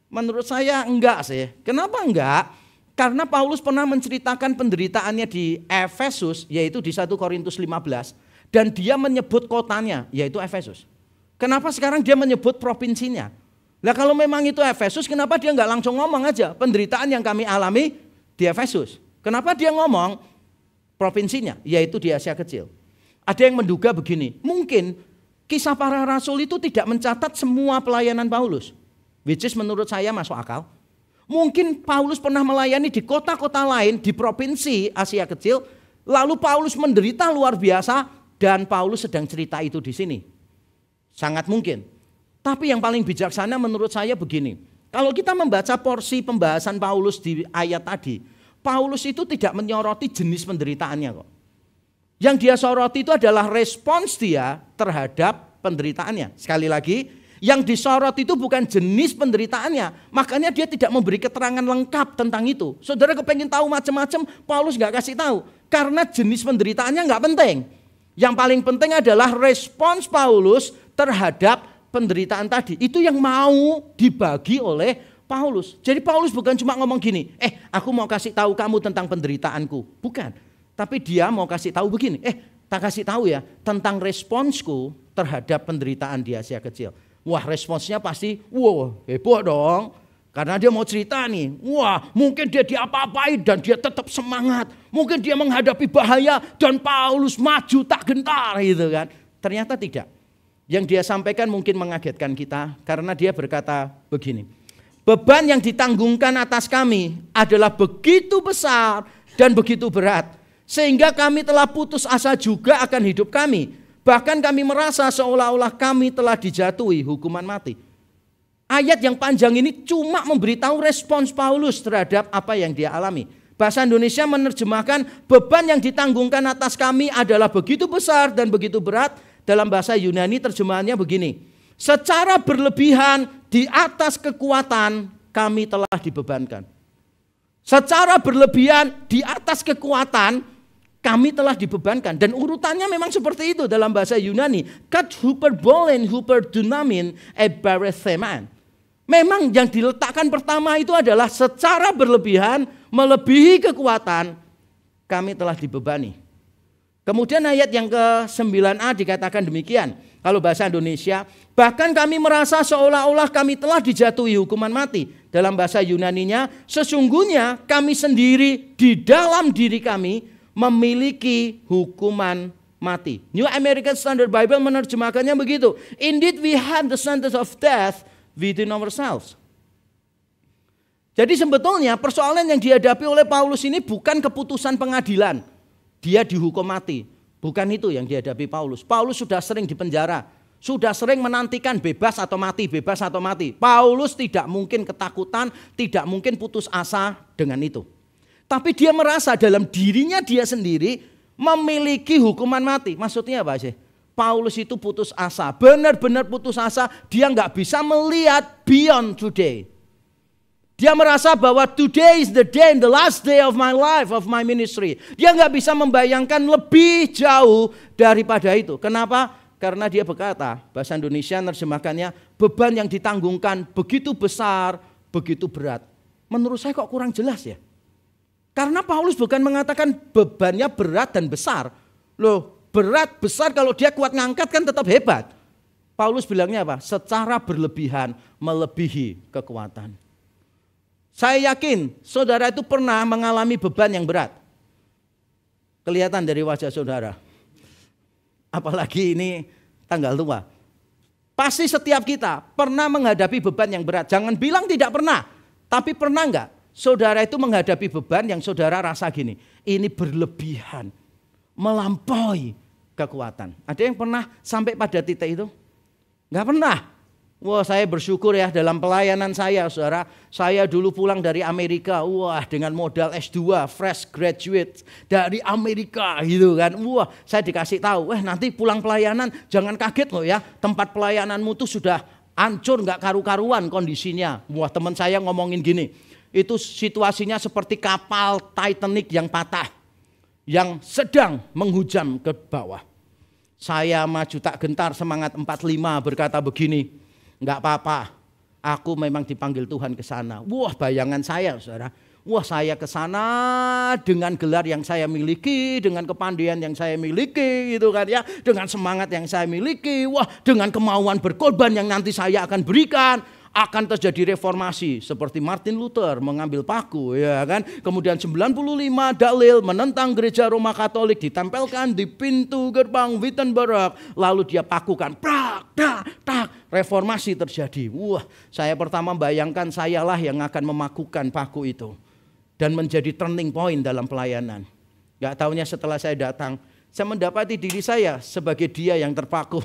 Speaker 4: Menurut saya enggak sih. Kenapa enggak? Karena Paulus pernah menceritakan penderitaannya di Efesus, yaitu di 1 Korintus 15. Dan dia menyebut kotanya, yaitu Efesus. Kenapa sekarang dia menyebut provinsinya? Lah kalau memang itu Efesus, kenapa dia nggak langsung ngomong aja penderitaan yang kami alami di Efesus? Kenapa dia ngomong provinsinya, yaitu di Asia Kecil? Ada yang menduga begini, mungkin Kisah Para Rasul itu tidak mencatat semua pelayanan Paulus. Which is menurut saya masuk akal. Mungkin Paulus pernah melayani di kota-kota lain di provinsi Asia Kecil, lalu Paulus menderita luar biasa dan Paulus sedang cerita itu di sini. Sangat mungkin. Tapi yang paling bijaksana menurut saya begini. Kalau kita membaca porsi pembahasan Paulus di ayat tadi, Paulus itu tidak menyoroti jenis penderitaannya kok. Yang dia soroti itu adalah respons dia terhadap penderitaannya. Sekali lagi, yang disorot itu bukan jenis penderitaannya. Makanya dia tidak memberi keterangan lengkap tentang itu. Saudara kepengen tahu macam-macam, Paulus gak kasih tahu. Karena jenis penderitaannya gak penting. Yang paling penting adalah respons Paulus terhadap penderitaan tadi. Itu yang mau dibagi oleh Paulus. Jadi Paulus bukan cuma ngomong gini, aku mau kasih tahu kamu tentang penderitaanku. Bukan. Tapi dia mau kasih tahu begini, tak kasih tahu ya tentang responsku terhadap penderitaan di Asia Kecil. Wah, responsnya pasti, heboh dong. Karena dia mau cerita nih, mungkin dia diapa-apain dan dia tetap semangat. Mungkin dia menghadapi bahaya dan Paulus maju tak gentar gitu kan. Ternyata tidak. Yang dia sampaikan mungkin mengagetkan kita karena dia berkata begini. Beban yang ditanggungkan atas kami adalah begitu besar dan begitu berat. Sehingga kami telah putus asa juga akan hidup kami. Bahkan kami merasa seolah-olah kami telah dijatuhi hukuman mati. Ayat yang panjang ini cuma memberitahu respons Paulus terhadap apa yang dia alami. Bahasa Indonesia menerjemahkan beban yang ditanggungkan atas kami adalah begitu besar dan begitu berat. Dalam bahasa Yunani terjemahannya begini. Secara berlebihan di atas kekuatan kami telah dibebankan. Secara berlebihan di atas kekuatan kami telah dibebankan. Dan urutannya memang seperti itu dalam bahasa Yunani. Kat hyperbolen hyperdunamin ebaretheman. Memang yang diletakkan pertama itu adalah secara berlebihan melebihi kekuatan kami telah dibebani. Kemudian ayat yang ke-9a dikatakan demikian. Kalau bahasa Indonesia, bahkan kami merasa seolah-olah kami telah dijatuhi hukuman mati. Dalam bahasa Yunaninya, sesungguhnya kami sendiri di dalam diri kami memiliki hukuman mati. New American Standard Bible menerjemahkannya begitu. Indeed we have the sentence of death within ourselves. Jadi sebetulnya persoalan yang dihadapi oleh Paulus ini bukan keputusan pengadilan. Dia dihukum mati. Bukan itu yang dihadapi Paulus. Paulus sudah sering dipenjara. Sudah sering menantikan bebas atau mati, bebas atau mati. Paulus tidak mungkin ketakutan, tidak mungkin putus asa dengan itu. Tapi dia merasa dalam dirinya dia sendiri memiliki hukuman mati. Maksudnya apa sih? Paulus itu putus asa, benar-benar putus asa. Dia nggak bisa melihat beyond today. Dia merasa bahwa today is the day, the last day of my life, of my ministry. Dia nggak bisa membayangkan lebih jauh daripada itu. Kenapa? Karena dia berkata, bahasa Indonesia nerjemahkannya, beban yang ditanggungkan begitu besar, begitu berat. Menurut saya kok kurang jelas ya. Karena Paulus bukan mengatakan bebannya berat dan besar. Loh, berat, besar kalau dia kuat ngangkat kan tetap hebat. Paulus bilangnya apa? Secara berlebihan melebihi kekuatan. Saya yakin saudara itu pernah mengalami beban yang berat. Kelihatan dari wajah saudara. Apalagi ini tanggal tua. Pasti setiap kita pernah menghadapi beban yang berat. Jangan bilang tidak pernah. Tapi pernah enggak? Saudara itu menghadapi beban yang saudara rasa gini. Ini berlebihan. Melampaui kekuatan. Ada yang pernah sampai pada titik itu? Enggak pernah. Wah, saya bersyukur ya dalam pelayanan saya, saudara. Saya dulu pulang dari Amerika, dengan modal S2, fresh graduate dari Amerika gitu kan. Saya dikasih tahu, nanti pulang pelayanan jangan kaget loh ya. Tempat pelayananmu tuh sudah hancur, nggak karu-karuan kondisinya. Teman saya ngomongin gini, itu situasinya seperti kapal Titanic yang patah, yang sedang menghujam ke bawah. Saya maju tak gentar semangat 45 berkata begini, enggak apa-apa, aku memang dipanggil Tuhan ke sana. Bayangan saya, saudara. Saya ke sana dengan gelar yang saya miliki, dengan kepandaian yang saya miliki, gitu kan ya, dengan semangat yang saya miliki, dengan kemauan berkorban yang nanti saya akan berikan. akan terjadi reformasi seperti Martin Luther mengambil paku, ya kan. Kemudian 95 dalil menentang gereja Roma Katolik ditempelkan di pintu gerbang Wittenberg, lalu dia pakukan, prak, dak, tak, reformasi terjadi. Wah, saya pertama bayangkan sayalah yang akan memakukan paku itu dan menjadi turning point dalam pelayanan. Gak taunya setelah saya datang, saya mendapati diri saya sebagai dia yang terpaku.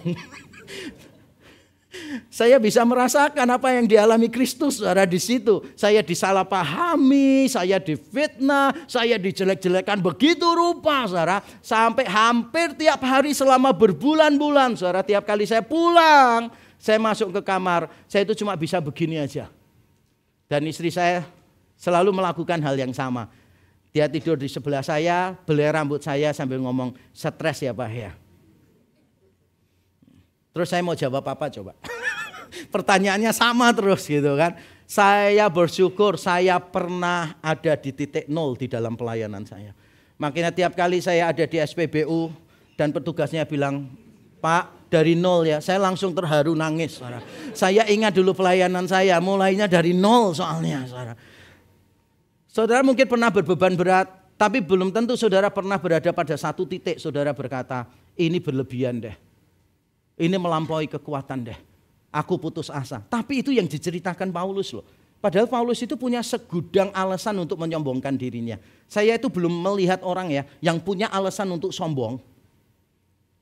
Speaker 4: Saya bisa merasakan apa yang dialami Kristus, saudara, di situ. Saya disalahpahami, saya difitnah, saya dijelek-jelekan begitu rupa, saudara. Sampai hampir tiap hari selama berbulan-bulan, saudara. Tiap kali saya pulang, saya masuk ke kamar, saya itu cuma bisa begini aja. Dan istri saya selalu melakukan hal yang sama. Dia tidur di sebelah saya, belai rambut saya sambil ngomong, stres ya Pak ya. Terus saya mau jawab apa coba? Pertanyaannya sama terus gitu kan. Saya bersyukur saya pernah ada di titik nol di dalam pelayanan saya. Makanya tiap kali saya ada di SPBU dan petugasnya bilang, Pak dari nol ya, saya langsung terharu nangis. Saudara. Saya ingat dulu pelayanan saya mulainya dari nol soalnya. Saudara. Saudara mungkin pernah berbeban berat, tapi belum tentu saudara pernah berada pada satu titik saudara berkata, ini berlebihan deh. Ini melampaui kekuatan deh. Aku putus asa. Tapi itu yang diceritakan Paulus loh. Padahal Paulus itu punya segudang alasan untuk menyombongkan dirinya. Saya itu belum melihat orang ya yang punya alasan untuk sombong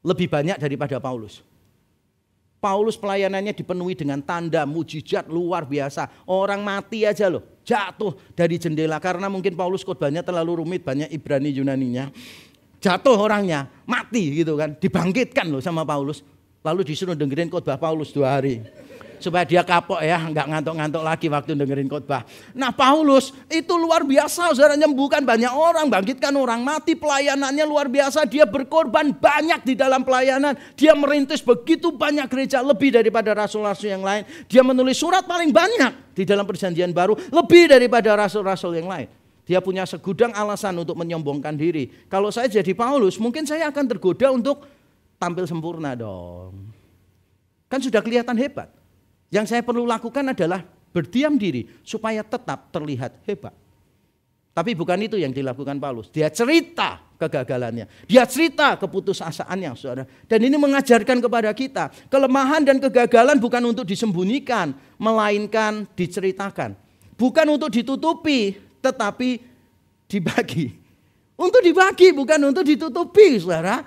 Speaker 4: lebih banyak daripada Paulus. Paulus pelayanannya dipenuhi dengan tanda mujizat luar biasa. Orang mati aja loh, jatuh dari jendela karena mungkin Paulus khotbahnya terlalu rumit, banyak Ibrani Yunaninya. Jatuh orangnya, mati gitu kan, dibangkitkan loh sama Paulus. Lalu disuruh dengerin khotbah Paulus 2 hari. Supaya dia kapok ya, nggak ngantuk-ngantuk lagi waktu dengerin khotbah. Nah Paulus itu luar biasa, saudara, nyembuhkan banyak orang, bangkitkan orang mati, pelayanannya luar biasa. Dia berkorban banyak di dalam pelayanan. Dia merintis begitu banyak gereja, lebih daripada rasul-rasul yang lain. Dia menulis surat paling banyak di dalam perjanjian baru, lebih daripada rasul-rasul yang lain. Dia punya segudang alasan untuk menyombongkan diri. Kalau saya jadi Paulus, mungkin saya akan tergoda untuk tampil sempurna dong. Kan sudah kelihatan hebat. Yang saya perlu lakukan adalah berdiam diri supaya tetap terlihat hebat. Tapi bukan itu yang dilakukan Paulus. Dia cerita kegagalannya. Dia cerita keputusasaannya, saudara. Dan ini mengajarkan kepada kita, kelemahan dan kegagalan bukan untuk disembunyikan, melainkan diceritakan. Bukan untuk ditutupi, tetapi dibagi. Untuk dibagi, bukan untuk ditutupi, saudara.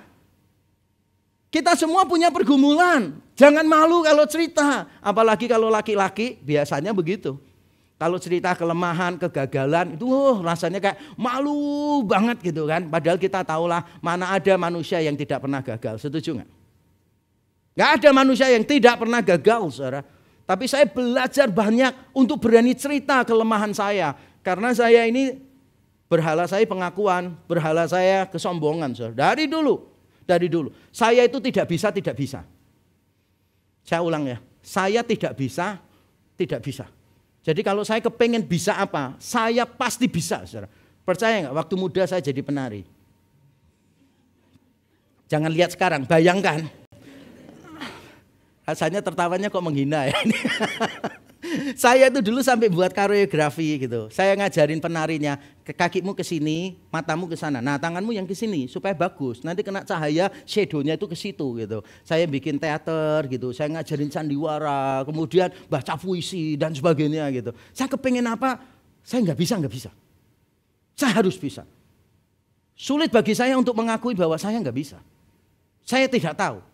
Speaker 4: Kita semua punya pergumulan. Jangan malu kalau cerita. Apalagi kalau laki-laki biasanya begitu. Kalau cerita kelemahan, kegagalan itu rasanya kayak malu banget gitu kan. Padahal kita tahulah mana ada manusia yang tidak pernah gagal. Setuju nggak? Nggak ada manusia yang tidak pernah gagal, saudara. Tapi saya belajar banyak untuk berani cerita kelemahan saya. Karena saya ini berhala saya pengakuan, berhala saya kesombongan, saudara. Dari dulu. Saya itu tidak bisa. Saya ulang ya, saya tidak bisa. Jadi kalau saya kepengen bisa apa, saya pasti bisa. Saudara. Percaya nggak? Waktu muda saya jadi penari. Jangan lihat sekarang, bayangkan. Rasanya tertawanya kok menghina ya. Saya itu dulu sampai buat koreografi gitu. Saya ngajarin penarinya, kakimu ke sini, matamu ke sana. Nah, tanganmu yang ke sini supaya bagus. Nanti kena cahaya, shadow-nya itu ke situ gitu. Saya bikin teater gitu. Saya ngajarin sandiwara, kemudian baca puisi dan sebagainya gitu. Saya kepengen apa? Saya nggak bisa. Saya harus bisa. Sulit bagi saya untuk mengakui bahwa saya nggak bisa. Saya tidak tahu.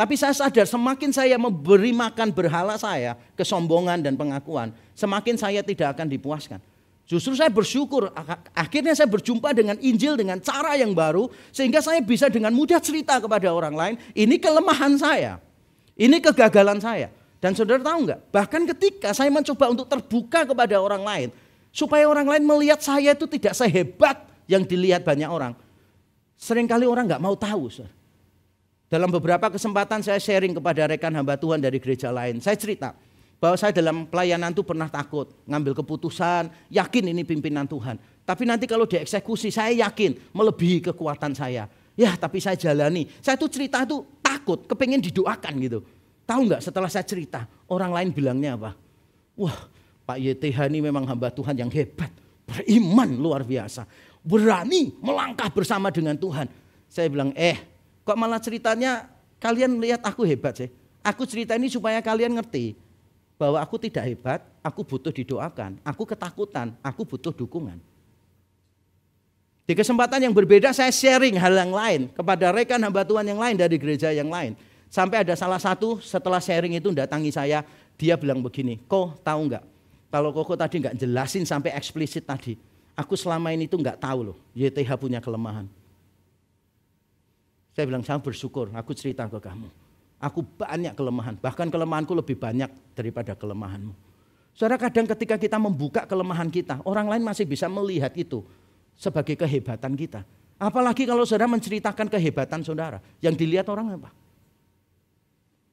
Speaker 4: Tapi saya sadar semakin saya memberi makan berhala saya, kesombongan dan pengakuan, semakin saya tidak akan dipuaskan. Justru saya bersyukur, akhirnya saya berjumpa dengan Injil dengan cara yang baru, sehingga saya bisa dengan mudah cerita kepada orang lain, ini kelemahan saya, ini kegagalan saya. Dan saudara tahu nggak, bahkan ketika saya mencoba untuk terbuka kepada orang lain, supaya orang lain melihat saya itu tidak sehebat yang dilihat banyak orang. Seringkali orang nggak mau tahu, saudara. Dalam beberapa kesempatan saya sharing kepada rekan hamba Tuhan dari gereja lain. Saya cerita bahwa saya dalam pelayanan itu pernah takut. Ngambil keputusan, yakin ini pimpinan Tuhan. Tapi nanti kalau dieksekusi saya yakin melebihi kekuatan saya. Ya tapi saya jalani. Saya tuh cerita tuh takut, kepengen didoakan gitu. Tahu nggak setelah saya cerita, orang lain bilangnya apa? Wah, Pak YTH ini memang hamba Tuhan yang hebat, beriman luar biasa, berani melangkah bersama dengan Tuhan. Saya bilang, kok malah ceritanya kalian melihat aku hebat sih? Aku cerita ini supaya kalian ngerti bahwa aku tidak hebat, aku butuh didoakan, aku ketakutan, aku butuh dukungan. Di kesempatan yang berbeda saya sharing hal yang lain kepada rekan hamba Tuhan yang lain dari gereja yang lain. Sampai ada salah satu setelah sharing itu datangi saya, dia bilang begini, "Kok tahu nggak? Kalau Koko tadi nggak jelasin sampai eksplisit tadi, aku selama ini tuh nggak tahu loh, YTH punya kelemahan." Saya bilang, "Saya bersyukur, aku cerita ke kamu. Aku banyak kelemahan, bahkan kelemahanku lebih banyak daripada kelemahanmu." Saudara, kadang ketika kita membuka kelemahan kita, orang lain masih bisa melihat itu sebagai kehebatan kita. Apalagi kalau saudara menceritakan kehebatan saudara, yang dilihat orang apa?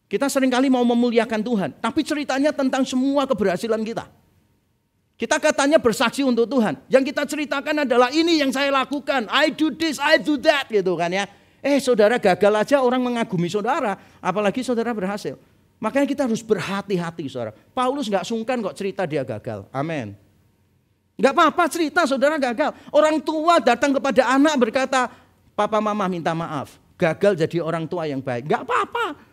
Speaker 4: Kita seringkali mau memuliakan Tuhan, tapi ceritanya tentang semua keberhasilan kita. Kita katanya bersaksi untuk Tuhan, yang kita ceritakan adalah ini yang saya lakukan, I do this, I do that, gitu kan ya. Saudara gagal aja orang mengagumi saudara, apalagi saudara berhasil. Makanya kita harus berhati-hati saudara. Paulus gak sungkan kok cerita dia gagal, amin. Gak apa-apa cerita saudara gagal. Orang tua datang kepada anak berkata, "Papa mama minta maaf, gagal jadi orang tua yang baik." Gak apa-apa.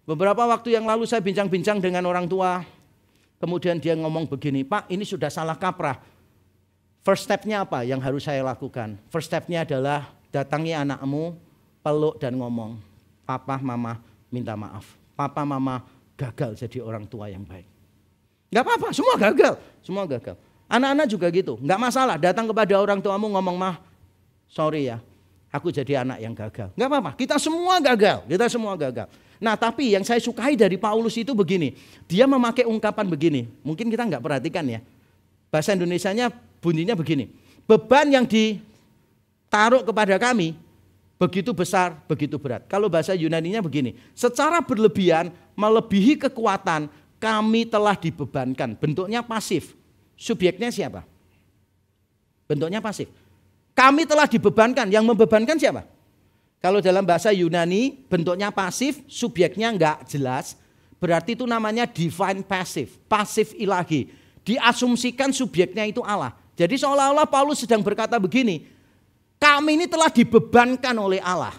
Speaker 4: Beberapa waktu yang lalu saya bincang-bincang dengan orang tua. Kemudian dia ngomong begini, "Pak, ini sudah salah kaprah. First step-nya apa yang harus saya lakukan?" First step-nya adalah datangi anakmu, peluk dan ngomong, "Papa mama minta maaf. Papa mama gagal jadi orang tua yang baik." Gak apa-apa, semua gagal. Semua gagal. Anak-anak juga gitu, gak masalah. Datang kepada orang tuamu ngomong, "Mah, sorry ya, aku jadi anak yang gagal." Gak apa-apa, kita semua gagal. Kita semua gagal. Nah tapi yang saya sukai dari Paulus itu begini. Dia memakai ungkapan begini. Mungkin kita gak perhatikan ya. Bahasa Indonesianya bunyinya begini. Beban yang ditaruh kepada kami begitu besar, begitu berat. Kalau bahasa Yunaninya begini. Secara berlebihan, melebihi kekuatan, kami telah dibebankan. Bentuknya pasif. Subjeknya siapa? Bentuknya pasif. Kami telah dibebankan, yang membebankan siapa? Kalau dalam bahasa Yunani bentuknya pasif, subjeknya enggak jelas, berarti itu namanya divine passive, pasif ilahi. Diasumsikan subjeknya itu Allah. Jadi seolah-olah Paulus sedang berkata begini, kami ini telah dibebankan oleh Allah.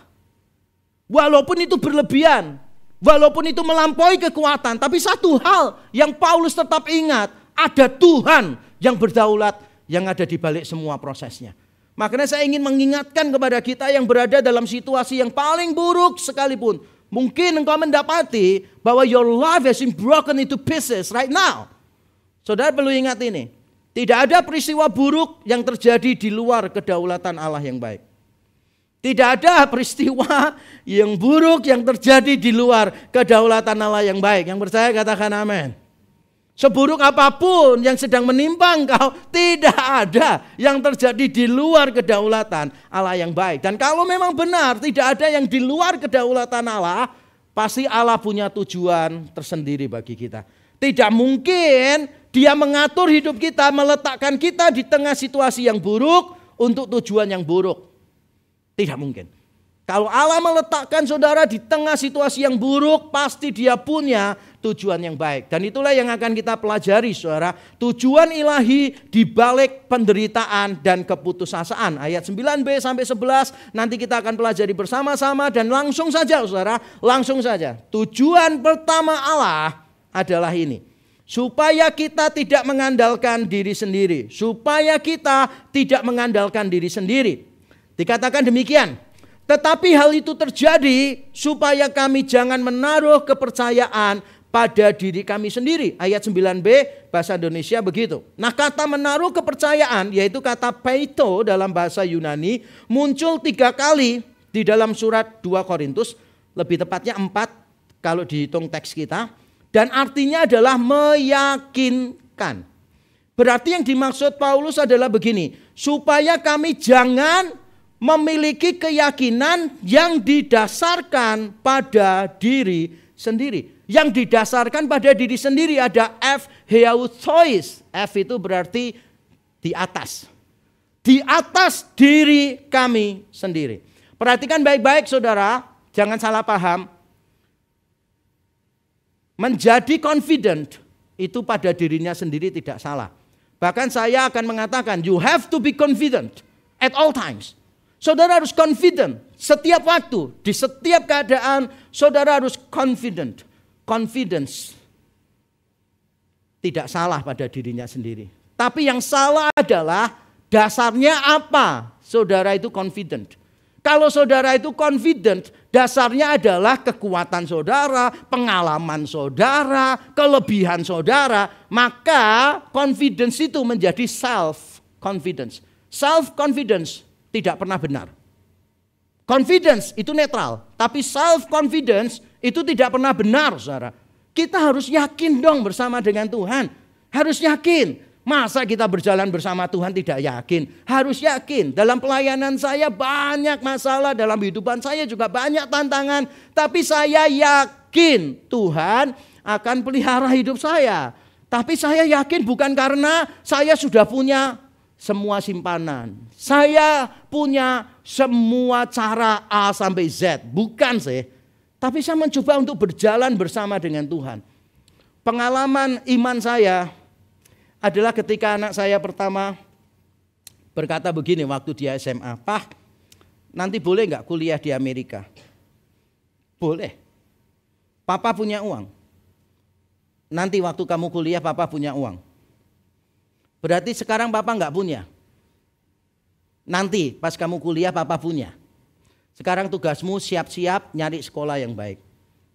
Speaker 4: Walaupun itu berlebihan, walaupun itu melampaui kekuatan, tapi satu hal yang Paulus tetap ingat, ada Tuhan yang berdaulat yang ada di balik semua prosesnya. Makanya saya ingin mengingatkan kepada kita yang berada dalam situasi yang paling buruk sekalipun. Mungkin engkau mendapati bahwa your life has been broken into pieces right now. Saudara perlu ingat ini. Tidak ada peristiwa buruk yang terjadi di luar kedaulatan Allah yang baik. Tidak ada peristiwa yang buruk yang terjadi di luar kedaulatan Allah yang baik. Yang percaya katakan amin. Seburuk apapun yang sedang menimpa engkau, tidak ada yang terjadi di luar kedaulatan Allah yang baik. Dan kalau memang benar tidak ada yang di luar kedaulatan Allah, pasti Allah punya tujuan tersendiri bagi kita. Tidak mungkin Dia mengatur hidup kita, meletakkan kita di tengah situasi yang buruk untuk tujuan yang buruk. Tidak mungkin. Kalau Allah meletakkan saudara di tengah situasi yang buruk, pasti Dia punya tujuan yang baik. Dan itulah yang akan kita pelajari saudara. Tujuan ilahi di balik penderitaan dan keputusasaan. Ayat 9b sampai 11 nanti kita akan pelajari bersama-sama. Dan langsung saja saudara, langsung saja. Tujuan pertama Allah adalah ini. Supaya kita tidak mengandalkan diri sendiri. Supaya kita tidak mengandalkan diri sendiri. Dikatakan demikian. Tetapi hal itu terjadi supaya kami jangan menaruh kepercayaan pada diri kami sendiri. Ayat 9b bahasa Indonesia begitu. Nah kata menaruh kepercayaan yaitu kata peito dalam bahasa Yunani muncul 3 kali di dalam surat 2 Korintus. Lebih tepatnya 4 kalau dihitung teks kita. Dan artinya adalah meyakinkan. Berarti yang dimaksud Paulus adalah begini. Supaya kami jangan memiliki keyakinan yang didasarkan pada diri sendiri. Yang didasarkan pada diri sendiri ada F, heautois. F itu berarti di atas. Di atas diri kami sendiri. Perhatikan baik-baik saudara, jangan salah paham. Menjadi confident itu pada dirinya sendiri tidak salah. Bahkan saya akan mengatakan you have to be confident at all times. Saudara harus confident setiap waktu, di setiap keadaan saudara harus confident. Confidence tidak salah pada dirinya sendiri. Tapi yang salah adalah dasarnya apa? Saudara itu confident. Kalau saudara itu confident, dasarnya adalah kekuatan saudara, pengalaman saudara, kelebihan saudara. Maka confidence itu menjadi self-confidence. Self-confidence tidak pernah benar. Confidence itu netral, tapi self-confidence itu tidak pernah benar, saudara. Kita harus yakin dong bersama dengan Tuhan. Harus yakin. Masa kita berjalan bersama Tuhan tidak yakin? Harus yakin. Dalam pelayanan saya banyak masalah, dalam kehidupan saya juga banyak tantangan. Tapi saya yakin Tuhan akan pelihara hidup saya. Tapi saya yakin bukan karena saya sudah punya semua simpanan. Saya punya semua cara A sampai Z. Bukan sih. Tapi saya mencoba untuk berjalan bersama dengan Tuhan. Pengalaman iman saya adalah ketika anak saya pertama berkata begini waktu dia SMA, "Pak, nanti boleh nggak kuliah di Amerika?" "Boleh. Papa punya uang. Nanti waktu kamu kuliah papa punya uang." "Berarti sekarang papa nggak punya?" "Nanti pas kamu kuliah papa punya. Sekarang tugasmu siap-siap nyari sekolah yang baik."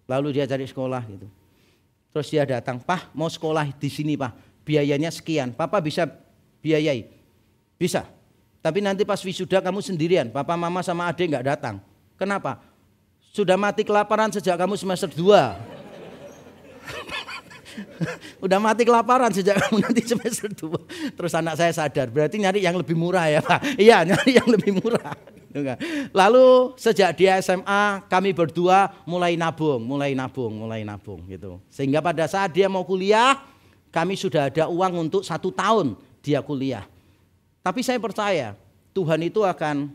Speaker 4: Lalu dia cari sekolah gitu. Terus dia datang, "Pak, mau sekolah di sini, Pak. Biayanya sekian, papa bisa biayai?" "Bisa. Tapi nanti pas wisuda kamu sendirian, papa mama sama adik nggak datang." "Kenapa?" "Sudah mati kelaparan sejak kamu semester 2. Udah mati kelaparan sejak kamu nanti semester 2. Terus anak saya sadar, berarti nyari yang lebih murah ya Pak. Iya, nyari yang lebih murah. Lalu sejak dia SMA kami berdua mulai nabung gitu. Sehingga pada saat dia mau kuliah, kami sudah ada uang untuk 1 tahun dia kuliah. Tapi saya percaya Tuhan itu akan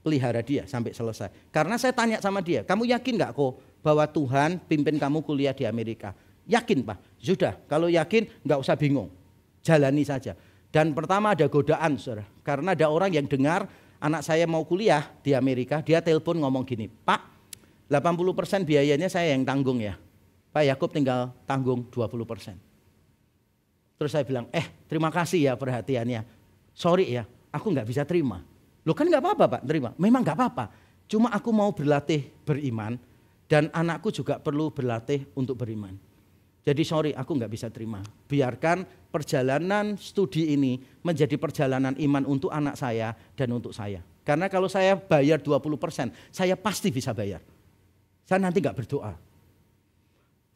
Speaker 4: pelihara dia sampai selesai. Karena saya tanya sama dia, "Kamu yakin gak kok bahwa Tuhan pimpin kamu kuliah di Amerika?" "Yakin, Pak." "Sudah, kalau yakin gak usah bingung, jalani saja." Dan pertama ada godaan, saudara. Karena ada orang yang dengar anak saya mau kuliah di Amerika, dia telepon ngomong gini, "Pak, 80% biayanya saya yang tanggung ya. Pak Yakub tinggal tanggung 20%. Terus saya bilang, "Terima kasih ya perhatiannya. Sorry ya, aku nggak bisa terima." "Loh kan nggak apa-apa Pak, terima." "Memang nggak apa-apa. Cuma aku mau berlatih beriman dan anakku juga perlu berlatih untuk beriman. Jadi sorry, aku nggak bisa terima. Biarkan perjalanan studi ini menjadi perjalanan iman untuk anak saya dan untuk saya. Karena kalau saya bayar 20%, saya pasti bisa bayar. Saya nanti nggak berdoa."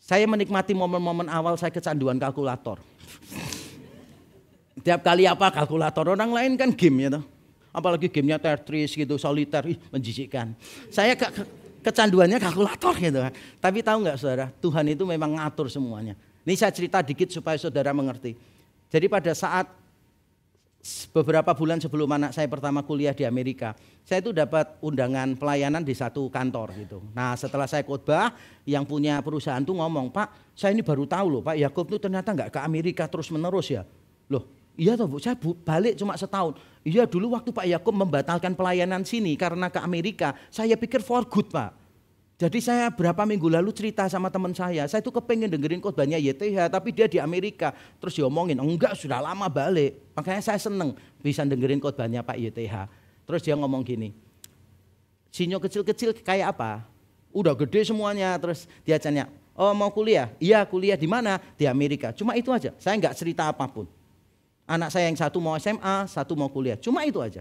Speaker 4: Saya menikmati momen-momen awal saya kecanduan kalkulator. Tiap kali kalkulator, orang lain kan game ya toh. Apalagi gamenya Tetris gitu, soliter, menjijikkan. Saya kecanduannya kalkulator gitu. Tapi tahu nggak saudara, Tuhan itu memang ngatur semuanya. Ini saya cerita dikit supaya saudara mengerti. Jadi pada saat beberapa bulan sebelum anak saya pertama kuliah di Amerika, saya itu dapat undangan pelayanan di satu kantor gitu. Nah setelah saya khotbah, yang punya perusahaan tuh ngomong, "Pak, saya ini baru tahu loh Pak Yakub tuh ternyata nggak ke Amerika terus menerus ya." "Loh iya toh Bu, saya balik cuma setahun." "Iya dulu waktu Pak Yakub membatalkan pelayanan sini karena ke Amerika, saya pikir for good Pak. Jadi saya berapa minggu lalu cerita sama teman saya itu kepengen dengerin khotbahnya YTH, tapi dia di Amerika." Terus diomongin, "Enggak, sudah lama balik." Makanya saya seneng bisa dengerin khotbahnya Pak YTH. Terus dia ngomong gini, "Sinyo kecil-kecil kayak apa?" "Udah gede semuanya." Terus dia tanya, "Oh mau kuliah?" "Iya kuliah." "Di mana?" "Di Amerika." Cuma itu aja, saya nggak cerita apapun. Anak saya yang satu mau SMA, satu mau kuliah. Cuma itu aja.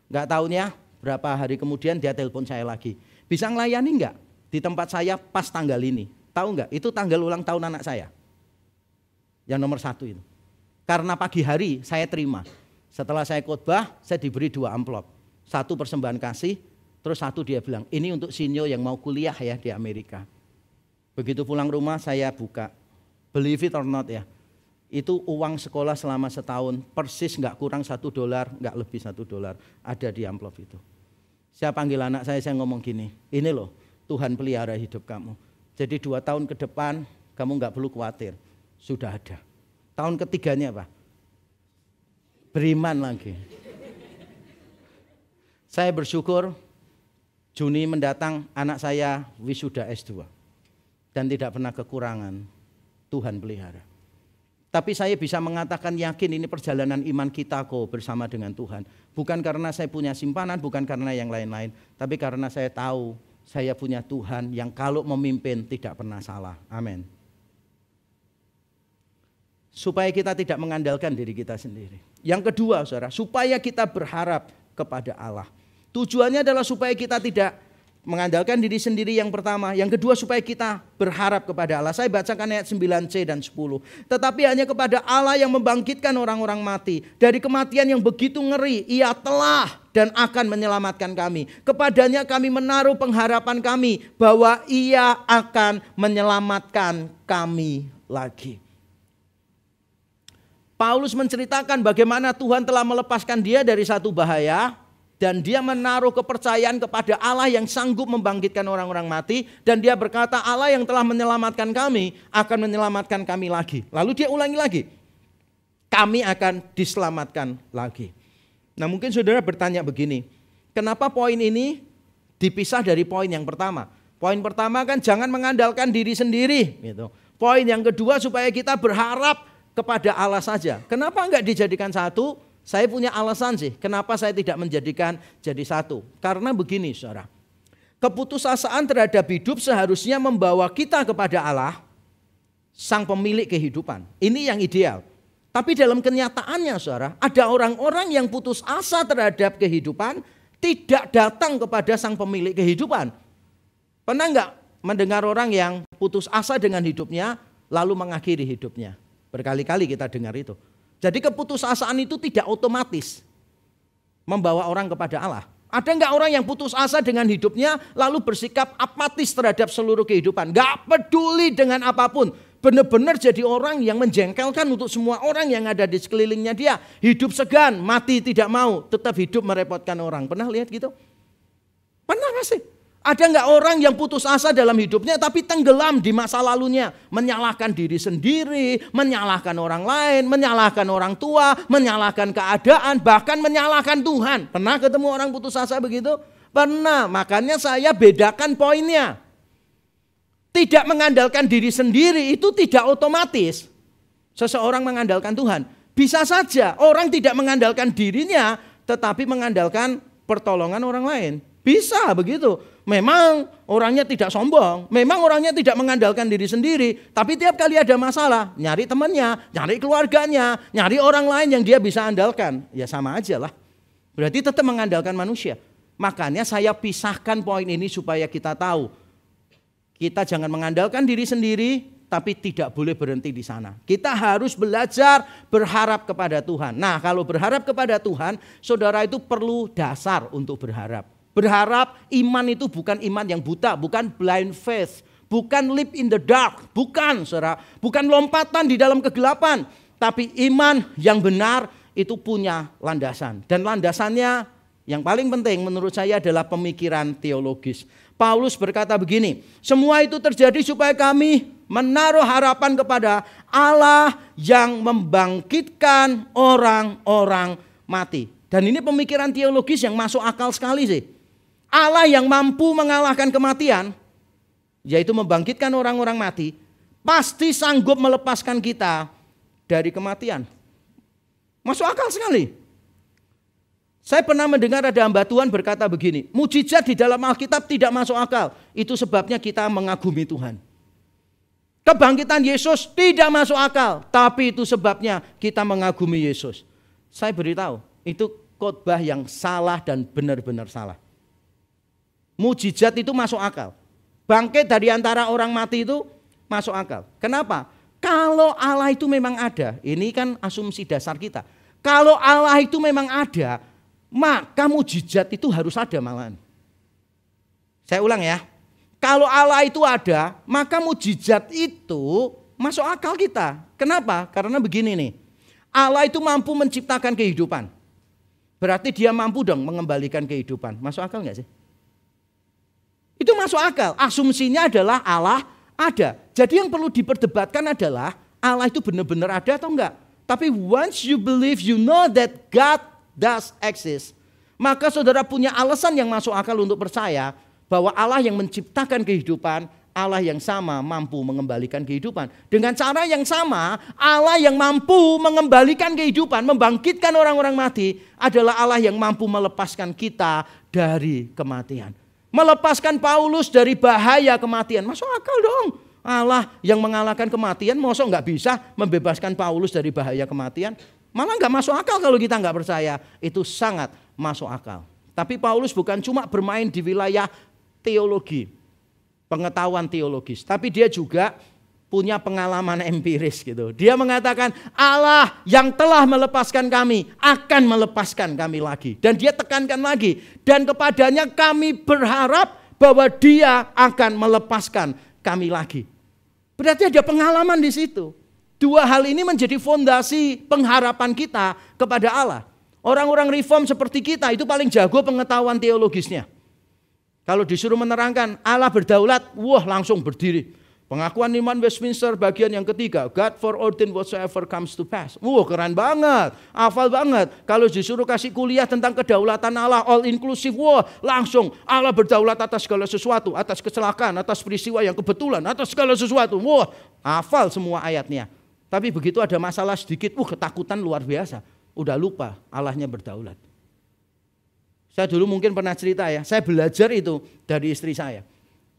Speaker 4: Nggak tahunya berapa hari kemudian dia telepon saya lagi. "Bisa ngelayani nggak di tempat saya pas tanggal ini?" Tahu nggak? Itu tanggal ulang tahun anak saya. Yang nomor 1 itu. Karena pagi hari saya terima. Setelah saya khotbah, saya diberi 2 amplop. 1 persembahan kasih, terus 1 dia bilang, "Ini untuk Sinyo yang mau kuliah ya di Amerika." Begitu pulang rumah saya buka. Believe it or not ya. Itu uang sekolah selama setahun, persis nggak kurang $1, nggak lebih $1 ada di amplop itu. Saya panggil anak saya ngomong gini, "Ini loh Tuhan pelihara hidup kamu. Jadi 2 tahun ke depan kamu nggak perlu khawatir, sudah ada. Tahun ketiganya apa? Beriman lagi. Saya bersyukur Juni mendatang anak saya wisuda S2. Dan tidak pernah kekurangan, Tuhan pelihara. Tapi saya bisa mengatakan yakin ini perjalanan iman kita kok bersama dengan Tuhan. Bukan karena saya punya simpanan, bukan karena yang lain-lain. Tapi karena saya tahu saya punya Tuhan yang kalau memimpin tidak pernah salah. Amin. Supaya kita tidak mengandalkan diri kita sendiri. Yang kedua saudara, supaya kita berharap kepada Allah. Tujuannya adalah supaya kita tidak mengandalkan diri sendiri yang pertama. Yang kedua supaya kita berharap kepada Allah. Saya bacakan ayat 9c dan 10. Tetapi hanya kepada Allah yang membangkitkan orang-orang mati. Dari kematian yang begitu ngeri, Ia telah dan akan menyelamatkan kami. Kepadanya kami menaruh pengharapan kami bahwa Ia akan menyelamatkan kami lagi. Paulus menceritakan bagaimana Tuhan telah melepaskan dia dari satu bahaya dan dia menaruh kepercayaan kepada Allah yang sanggup membangkitkan orang-orang mati dan dia berkata Allah yang telah menyelamatkan kami akan menyelamatkan kami lagi. Lalu dia ulangi lagi, kami akan diselamatkan lagi. Nah mungkin saudara bertanya begini, kenapa poin ini dipisah dari poin yang pertama? Poin pertama kan jangan mengandalkan diri sendiri gitu. Poin yang kedua supaya kita berharap kepada Allah saja. Kenapa enggak dijadikan satu? Saya punya alasan sih. Kenapa saya tidak menjadikan jadi satu? Karena begini saudara. Keputusasaan terhadap hidup seharusnya membawa kita kepada Allah, sang pemilik kehidupan. Ini yang ideal. Tapi dalam kenyataannya saudara, ada orang-orang yang putus asa terhadap kehidupan, tidak datang kepada sang pemilik kehidupan. Pernah enggak mendengar orang yang putus asa dengan hidupnya, lalu mengakhiri hidupnya? Berkali-kali kita dengar itu. Jadi keputusasaan itu tidak otomatis membawa orang kepada Allah. Ada enggak orang yang putus asa dengan hidupnya lalu bersikap apatis terhadap seluruh kehidupan. Enggak peduli dengan apapun. Benar-benar jadi orang yang menjengkelkan untuk semua orang yang ada di sekelilingnya dia. Hidup segan, mati tidak mau, tetap hidup merepotkan orang. Pernah lihat gitu? Pernah gak sih? Ada enggak orang yang putus asa dalam hidupnya tapi tenggelam di masa lalunya. Menyalahkan diri sendiri, menyalahkan orang lain, menyalahkan orang tua, menyalahkan keadaan, bahkan menyalahkan Tuhan. Pernah ketemu orang putus asa begitu? Pernah, makanya saya bedakan poinnya. Tidak mengandalkan diri sendiri itu tidak otomatis seseorang mengandalkan Tuhan. Bisa saja orang tidak mengandalkan dirinya tetapi mengandalkan pertolongan orang lain. Bisa begitu. Memang orangnya tidak sombong, memang orangnya tidak mengandalkan diri sendiri, tapi tiap kali ada masalah, nyari temannya, nyari keluarganya, nyari orang lain yang dia bisa andalkan. Ya sama aja lah. Berarti tetap mengandalkan manusia. Makanya saya pisahkan poin ini supaya kita tahu. Kita jangan mengandalkan diri sendiri, tapi tidak boleh berhenti di sana. Kita harus belajar berharap kepada Tuhan. Nah kalau berharap kepada Tuhan, saudara itu perlu dasar untuk berharap. Berharap iman itu bukan iman yang buta, bukan blind faith, bukan live in the dark, bukan saudara, bukan lompatan di dalam kegelapan, tapi iman yang benar itu punya landasan. Dan landasannya yang paling penting menurut saya adalah pemikiran teologis. Paulus berkata begini, semua itu terjadi supaya kami menaruh harapan kepada Allah yang membangkitkan orang-orang mati. Dan ini pemikiran teologis yang masuk akal sekali sih. Allah yang mampu mengalahkan kematian, yaitu membangkitkan orang-orang mati, pasti sanggup melepaskan kita dari kematian. Masuk akal sekali. Saya pernah mendengar ada hamba Tuhan berkata begini, mujizat di dalam Alkitab tidak masuk akal. Itu sebabnya kita mengagumi Tuhan. Kebangkitan Yesus tidak masuk akal, tapi itu sebabnya kita mengagumi Yesus. Saya beritahu, itu khotbah yang salah dan benar-benar salah. Mujizat itu masuk akal. Bangkit dari antara orang mati itu masuk akal. Kenapa? Kalau Allah itu memang ada, ini kan asumsi dasar kita. Kalau Allah itu memang ada, maka mujizat itu harus ada malahan. Saya ulang ya. Kalau Allah itu ada, maka mujizat itu masuk akal kita. Kenapa? Karena begini nih. Allah itu mampu menciptakan kehidupan. Berarti dia mampu dong mengembalikan kehidupan. Masuk akal enggak sih? Itu masuk akal. Asumsinya adalah Allah Ada. Jadi yang perlu diperdebatkan adalah Allah itu benar-benar ada atau enggak. Tapi once you believe, you know that God does exist, maka saudara punya alasan yang masuk akal untuk percaya bahwa Allah yang menciptakan kehidupan, Allah yang sama mampu mengembalikan kehidupan. Dengan cara yang sama, Allah yang mampu mengembalikan kehidupan, membangkitkan orang-orang mati adalah Allah yang mampu melepaskan kita dari kematian. Melepaskan Paulus dari bahaya kematian. Masuk akal dong. Allah yang mengalahkan kematian, masa nggak bisa membebaskan Paulus dari bahaya kematian? Malah nggak masuk akal kalau kita nggak percaya. Itu sangat masuk akal. Tapi Paulus bukan cuma bermain di wilayah teologi, pengetahuan teologis, tapi dia juga punya pengalaman empiris gitu. Dia mengatakan Allah yang telah melepaskan kami akan melepaskan kami lagi. Dan dia tekankan lagi, dan kepadanya kami berharap bahwa dia akan melepaskan kami lagi. Berarti ada pengalaman di situ. Dua hal ini menjadi fondasi pengharapan kita kepada Allah. Orang-orang reform seperti kita itu paling jago pengetahuan teologisnya. Kalau disuruh menerangkan Allah berdaulat, wah langsung berdiri. Pengakuan iman Westminster bagian yang ketiga, God foreordained whatsoever comes to pass. Wah keren banget, hafal banget. Kalau disuruh kasih kuliah tentang kedaulatan Allah, all inclusive, wah langsung Allah berdaulat atas segala sesuatu, atas kecelakaan, atas peristiwa yang kebetulan, atas segala sesuatu. Wah hafal semua ayatnya. Tapi begitu ada masalah sedikit, ketakutan luar biasa. Udah lupa Allahnya berdaulat. Saya dulu mungkin pernah cerita ya, saya belajar itu dari istri saya.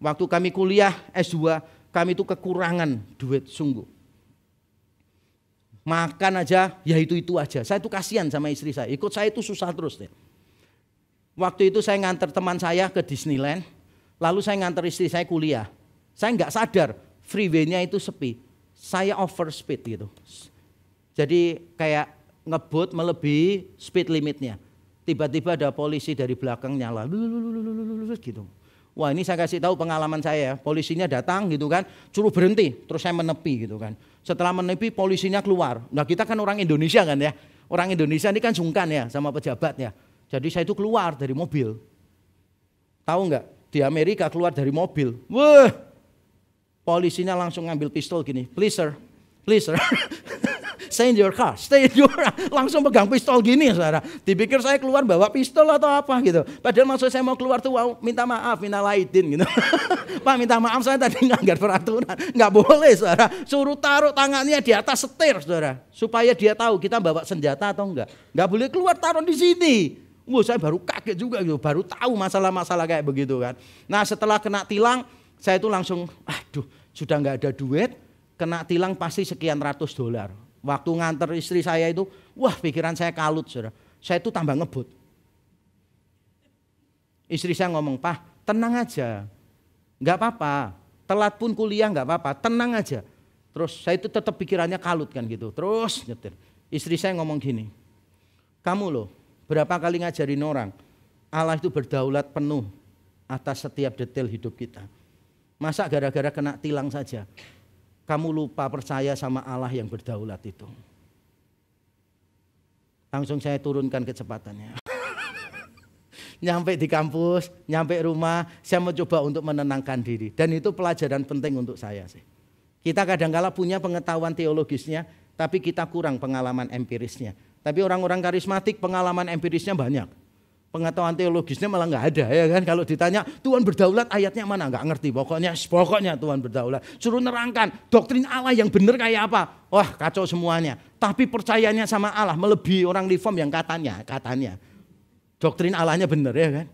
Speaker 4: Waktu kami kuliah S2, kami itu kekurangan duit sungguh. Makan aja, ya itu aja. Saya itu kasihan sama istri saya, ikut saya itu susah terus deh. Waktu itu saya nganter teman saya ke Disneyland, lalu saya nganter istri saya kuliah. Saya nggak sadar freeway-nya itu sepi, saya overspeed gitu. Jadi kayak ngebut melebihi speed limitnya. Tiba-tiba ada polisi dari belakang nyala, gitu. Wah ini saya kasih tahu pengalaman saya, polisinya datang gitu kan, suruh berhenti, terus saya menepi gitu kan. Setelah menepi polisinya keluar. Nah kita kan orang Indonesia kan ya, orang Indonesia ini kan sungkan ya sama pejabat ya. Jadi saya itu keluar dari mobil. Tahu nggak? Di Amerika keluar dari mobil, wah, polisinya langsung ngambil pistol gini, please sir. Stay in your car, langsung pegang pistol gini saudara. Dipikir saya keluar bawa pistol atau apa gitu. Padahal maksud saya mau keluar tuh minta maaf, minal aidin gitu. Pak minta maaf saya tadi nggak peraturan, nggak boleh saudara. Suruh taruh tangannya di atas setir saudara, supaya dia tahu kita bawa senjata atau enggak. Nggak boleh keluar, taruh di sini. Wah saya baru kaget juga gitu, baru tahu masalah-masalah kayak begitu kan. Nah setelah kena tilang, saya itu langsung, aduh sudah nggak ada duit, kena tilang pasti sekian ratus dolar. Waktu nganter istri saya itu, wah pikiran saya kalut saudara. Saya itu tambah ngebut. Istri saya ngomong, Pak tenang aja, nggak apa-apa. Telat pun kuliah nggak apa-apa, tenang aja. Terus saya itu tetap pikirannya kalut kan gitu. Terus nyetir. Istri saya ngomong gini, kamu loh berapa kali ngajarin orang, Allah itu berdaulat penuh atas setiap detail hidup kita. Masa gara-gara kena tilang saja kamu lupa percaya sama Allah yang berdaulat itu? Langsung saya turunkan kecepatannya. Nyampe di kampus, nyampe rumah, saya mencoba untuk menenangkan diri. Dan itu pelajaran penting untuk saya sih. Kita kadang-kala punya pengetahuan teologisnya, tapi kita kurang pengalaman empirisnya. Tapi orang-orang karismatik pengalaman empirisnya banyak. Pengetahuan teologisnya malah nggak ada ya kan. Kalau ditanya Tuhan berdaulat ayatnya mana, nggak ngerti. Pokoknya Tuhan berdaulat. Suruh nerangkan doktrin Allah yang benar kayak apa. Wah kacau semuanya. Tapi percayanya sama Allah melebihi orang reform yang katanya doktrin Allahnya benar ya kan.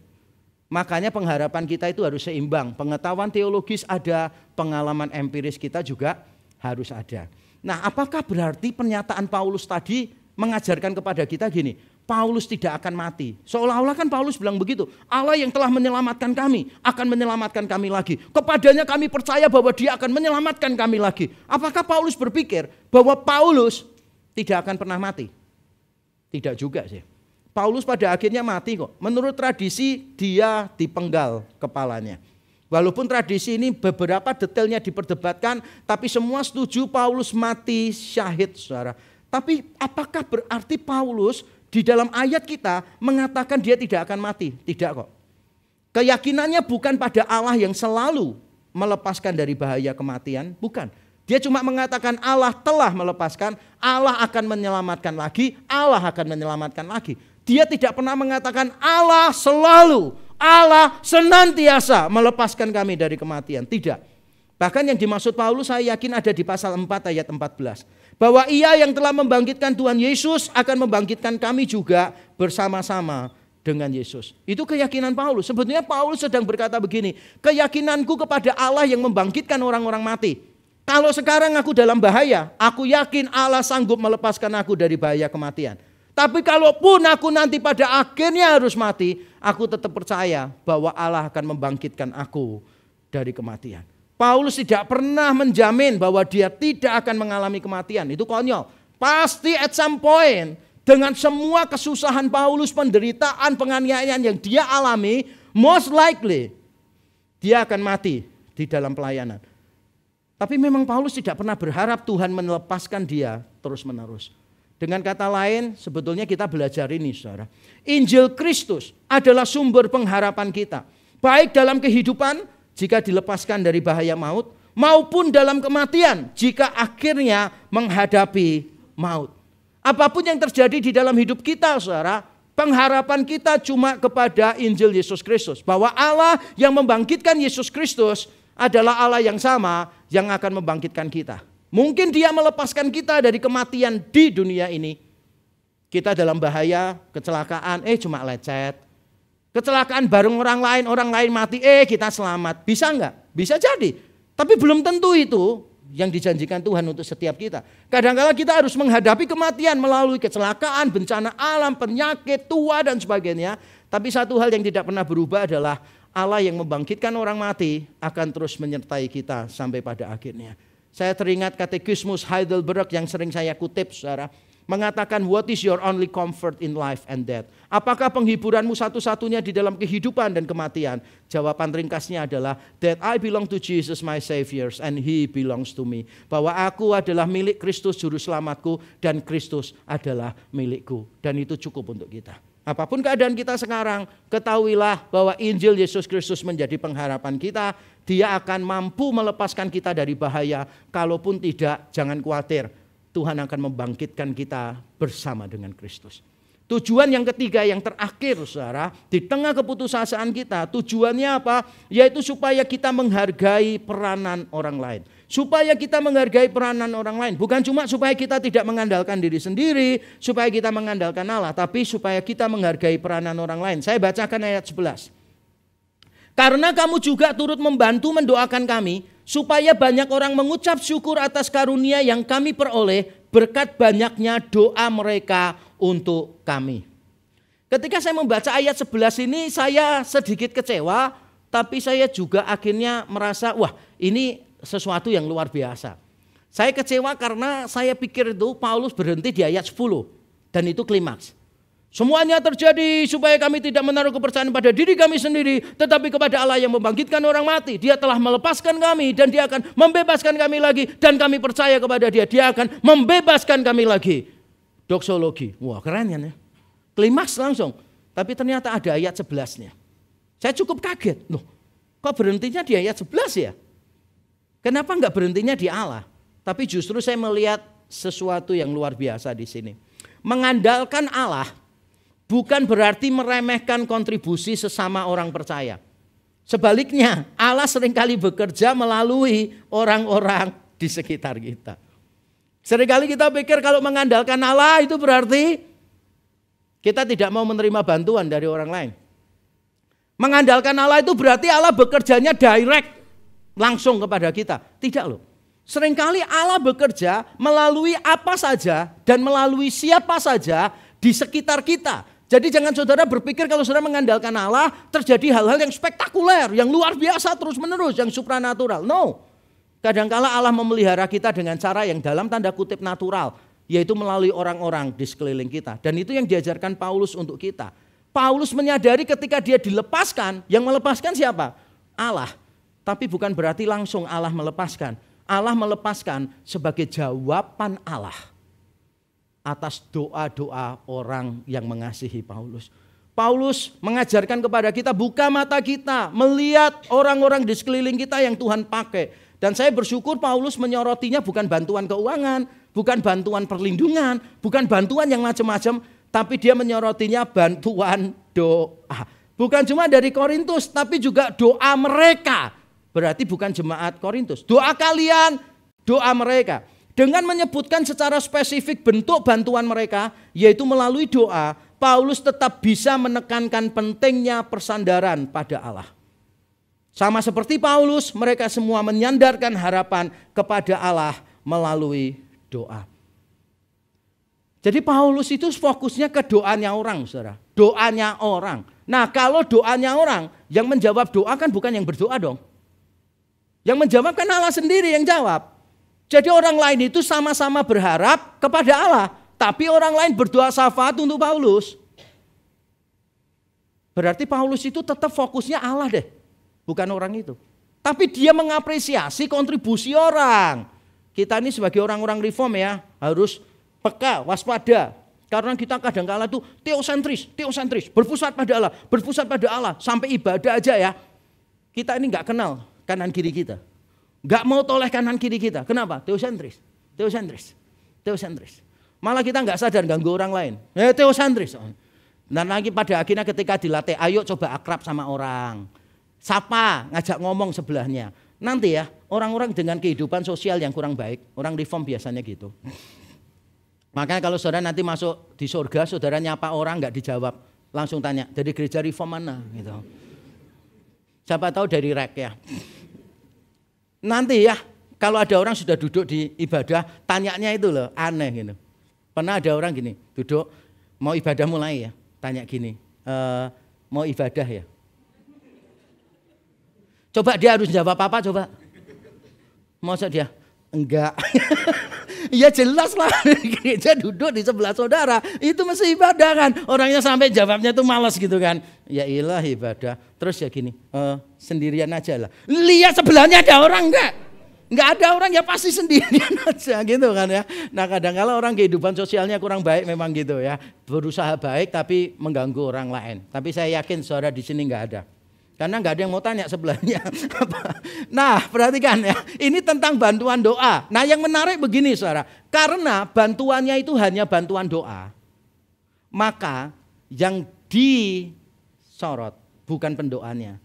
Speaker 4: Makanya pengharapan kita itu harus seimbang. Pengetahuan teologis ada, pengalaman empiris kita juga harus ada. Nah apakah berarti pernyataan Paulus tadi mengajarkan kepada kita gini, Paulus tidak akan mati. Seolah-olah kan Paulus bilang begitu. Allah yang telah menyelamatkan kami akan menyelamatkan kami lagi. Kepadanya kami percaya bahwa dia akan menyelamatkan kami lagi. Apakah Paulus berpikir bahwa Paulus tidak akan pernah mati? Tidak juga sih. Paulus pada akhirnya mati kok. Menurut tradisi dia dipenggal kepalanya. Walaupun tradisi ini beberapa detailnya diperdebatkan, tapi semua setuju Paulus mati syahid saudara. Tapi apakah berarti Paulus di dalam ayat kita mengatakan dia tidak akan mati? Tidak kok. Keyakinannya bukan pada Allah yang selalu melepaskan dari bahaya kematian? Bukan. Dia cuma mengatakan Allah telah melepaskan, Allah akan menyelamatkan lagi, Allah akan menyelamatkan lagi. Dia tidak pernah mengatakan Allah selalu, Allah senantiasa melepaskan kami dari kematian. Tidak. Bahkan yang dimaksud Paulus saya yakin ada di pasal 4 ayat 14. Bahwa ia yang telah membangkitkan Tuhan Yesus akan membangkitkan kami juga bersama-sama dengan Yesus. Itu keyakinan Paulus. Sebetulnya Paulus sedang berkata begini, keyakinanku kepada Allah yang membangkitkan orang-orang mati. Kalau sekarang aku dalam bahaya, aku yakin Allah sanggup melepaskan aku dari bahaya kematian. Tapi kalaupun aku nanti pada akhirnya harus mati, aku tetap percaya bahwa Allah akan membangkitkan aku dari kematian. Paulus tidak pernah menjamin bahwa dia tidak akan mengalami kematian. Itu konyol. Pasti at some point, dengan semua kesusahan Paulus, penderitaan, penganiayaan yang dia alami, most likely dia akan mati di dalam pelayanan. Tapi memang Paulus tidak pernah berharap Tuhan melepaskan dia terus-menerus. Dengan kata lain, sebetulnya kita belajar ini, saudara. Injil Kristus adalah sumber pengharapan kita. Baik dalam kehidupan, jika dilepaskan dari bahaya maut, maupun dalam kematian, jika akhirnya menghadapi maut. Apapun yang terjadi di dalam hidup kita, saudara, pengharapan kita cuma kepada Injil Yesus Kristus. Bahwa Allah yang membangkitkan Yesus Kristus adalah Allah yang sama yang akan membangkitkan kita. Mungkin dia melepaskan kita dari kematian di dunia ini. Kita dalam bahaya, kecelakaan, cuma lecet. Kecelakaan bareng orang lain mati, kita selamat. Bisa enggak? Bisa jadi. Tapi belum tentu itu yang dijanjikan Tuhan untuk setiap kita. Kadang-kadang kita harus menghadapi kematian melalui kecelakaan, bencana alam, penyakit, tua dan sebagainya. Tapi satu hal yang tidak pernah berubah adalah Allah yang membangkitkan orang mati akan terus menyertai kita sampai pada akhirnya. Saya teringat katekismus Heidelberg yang sering saya kutip, saudara, mengatakan what is your only comfort in life and death? Apakah penghiburanmu satu-satunya di dalam kehidupan dan kematian? Jawaban ringkasnya adalah that I belong to Jesus my Savior and He belongs to me. Bahwa aku adalah milik Kristus juru selamatku dan Kristus adalah milikku. Dan itu cukup untuk kita. Apapun keadaan kita sekarang, ketahuilah bahwa Injil Yesus Kristus menjadi pengharapan kita. Dia akan mampu melepaskan kita dari bahaya. Kalaupun tidak, jangan khawatir. Tuhan akan membangkitkan kita bersama dengan Kristus. Tujuan yang ketiga, yang terakhir, saudara, di tengah keputusasaan kita, tujuannya apa? Yaitu supaya kita menghargai peranan orang lain. Supaya kita menghargai peranan orang lain. Bukan cuma supaya kita tidak mengandalkan diri sendiri, supaya kita mengandalkan Allah, tapi supaya kita menghargai peranan orang lain. Saya bacakan ayat 11. Karena kamu juga turut membantu mendoakan kami, supaya banyak orang mengucap syukur atas karunia yang kami peroleh berkat banyaknya doa mereka untuk kami. Ketika saya membaca ayat 11 ini, saya sedikit kecewa, tapi saya juga akhirnya merasa, wah, ini sesuatu yang luar biasa. Saya kecewa karena saya pikir itu Paulus berhenti di ayat 10 dan itu klimaks. Semuanya terjadi supaya kami tidak menaruh kepercayaan pada diri kami sendiri, tetapi kepada Allah yang membangkitkan orang mati. Dia telah melepaskan kami dan dia akan membebaskan kami lagi, dan kami percaya kepada dia. Dia akan membebaskan kami lagi. Doksologi. Wah, keren kan ya? Klimaks langsung. Tapi ternyata ada ayat 11-nya. Saya cukup kaget. Loh, kok berhentinya di ayat 11 ya? Kenapa enggak berhentinya di Allah? Tapi justru saya melihat sesuatu yang luar biasa di sini. Mengandalkan Allah bukan berarti meremehkan kontribusi sesama orang percaya. Sebaliknya, Allah seringkali bekerja melalui orang-orang di sekitar kita. Seringkali kita pikir kalau mengandalkan Allah itu berarti kita tidak mau menerima bantuan dari orang lain. Mengandalkan Allah itu berarti Allah bekerjanya direct, langsung kepada kita. Tidak loh. Seringkali Allah bekerja melalui apa saja dan melalui siapa saja di sekitar kita. Jadi jangan saudara berpikir kalau saudara mengandalkan Allah terjadi hal-hal yang spektakuler, yang luar biasa terus menerus, yang supranatural. No. Kadangkala Allah memelihara kita dengan cara yang dalam tanda kutip natural, yaitu melalui orang-orang di sekeliling kita. Dan itu yang diajarkan Paulus untuk kita. Paulus menyadari ketika dia dilepaskan, yang melepaskan siapa? Allah. Tapi bukan berarti langsung Allah melepaskan. Allah melepaskan sebagai jawaban Allah atas doa-doa orang yang mengasihi Paulus. Paulus mengajarkan kepada kita, buka mata kita, melihat orang-orang di sekeliling kita yang Tuhan pakai. Dan saya bersyukur Paulus menyorotinya bukan bantuan keuangan, bukan bantuan perlindungan, bukan bantuan yang macam-macam, tapi dia menyorotinya bantuan doa. Bukan cuma dari Korintus, tapi juga doa mereka. Berarti bukan jemaat Korintus. Doa kalian, doa mereka. Dengan menyebutkan secara spesifik bentuk bantuan mereka, yaitu melalui doa, Paulus tetap bisa menekankan pentingnya persandaran pada Allah. Sama seperti Paulus, mereka semua menyandarkan harapan kepada Allah melalui doa. Jadi Paulus itu fokusnya ke doanya orang, saudara. Doanya orang. Nah, kalau doanya orang, yang menjawab doa kan bukan yang berdoa dong. Yang menjawab kan Allah sendiri yang jawab. Jadi orang lain itu sama-sama berharap kepada Allah. Tapi orang lain berdoa syafaat untuk Paulus. Berarti Paulus itu tetap fokusnya Allah deh. Bukan orang itu. Tapi dia mengapresiasi kontribusi orang. Kita ini sebagai orang-orang reform ya, harus peka, waspada. Karena kita kadang-kala tuh teosentris, berpusat pada Allah, sampai ibadah aja ya. Kita ini nggak kenal kanan kiri kita. Nggak mau toleh kanan kiri kita. Kenapa? Teosentris. Malah kita nggak sadar ganggu orang lain. Teosentris. Dan lagi pada akhirnya ketika dilatih, ayo coba akrab sama orang. Sapa, ngajak ngomong sebelahnya. Nanti ya, orang-orang dengan kehidupan sosial yang kurang baik, orang reform biasanya gitu. Makanya kalau saudara nanti masuk di surga, saudara nyapa orang nggak dijawab, langsung tanya, dari gereja reform mana? Gitu. Siapa tahu dari rek ya. Nanti ya, kalau ada orang sudah duduk di ibadah, tanyanya itu loh, aneh gitu. Pernah ada orang gini, duduk, mau ibadah mulai ya, tanya gini, mau ibadah ya? Coba dia harus jawab apa coba? Masa dia? Enggak. Ya jelas lah, gereja duduk di sebelah saudara, itu mesti ibadah kan. Orangnya sampai jawabnya tuh malas gitu kan. Ya ilah ibadah. Terus ya gini, sendirian aja lah. Lihat sebelahnya ada orang enggak? Enggak ada orang ya pasti sendirian aja gitu kan ya. Nah kadang-kala orang kehidupan sosialnya kurang baik memang gitu ya. Berusaha baik tapi mengganggu orang lain. Tapi saya yakin saudara di sini enggak ada. Karena nggak ada yang mau tanya sebelahnya. Nah perhatikan ya, ini tentang bantuan doa. Nah yang menarik begini saudara, karena bantuannya itu hanya bantuan doa, maka yang disorot bukan pendoanya,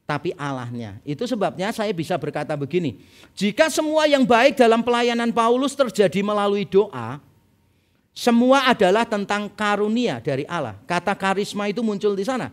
Speaker 4: tapi Allahnya. Itu sebabnya saya bisa berkata begini, jika semua yang baik dalam pelayanan Paulus terjadi melalui doa, semua adalah tentang karunia dari Allah. Kata karisma itu muncul di sana.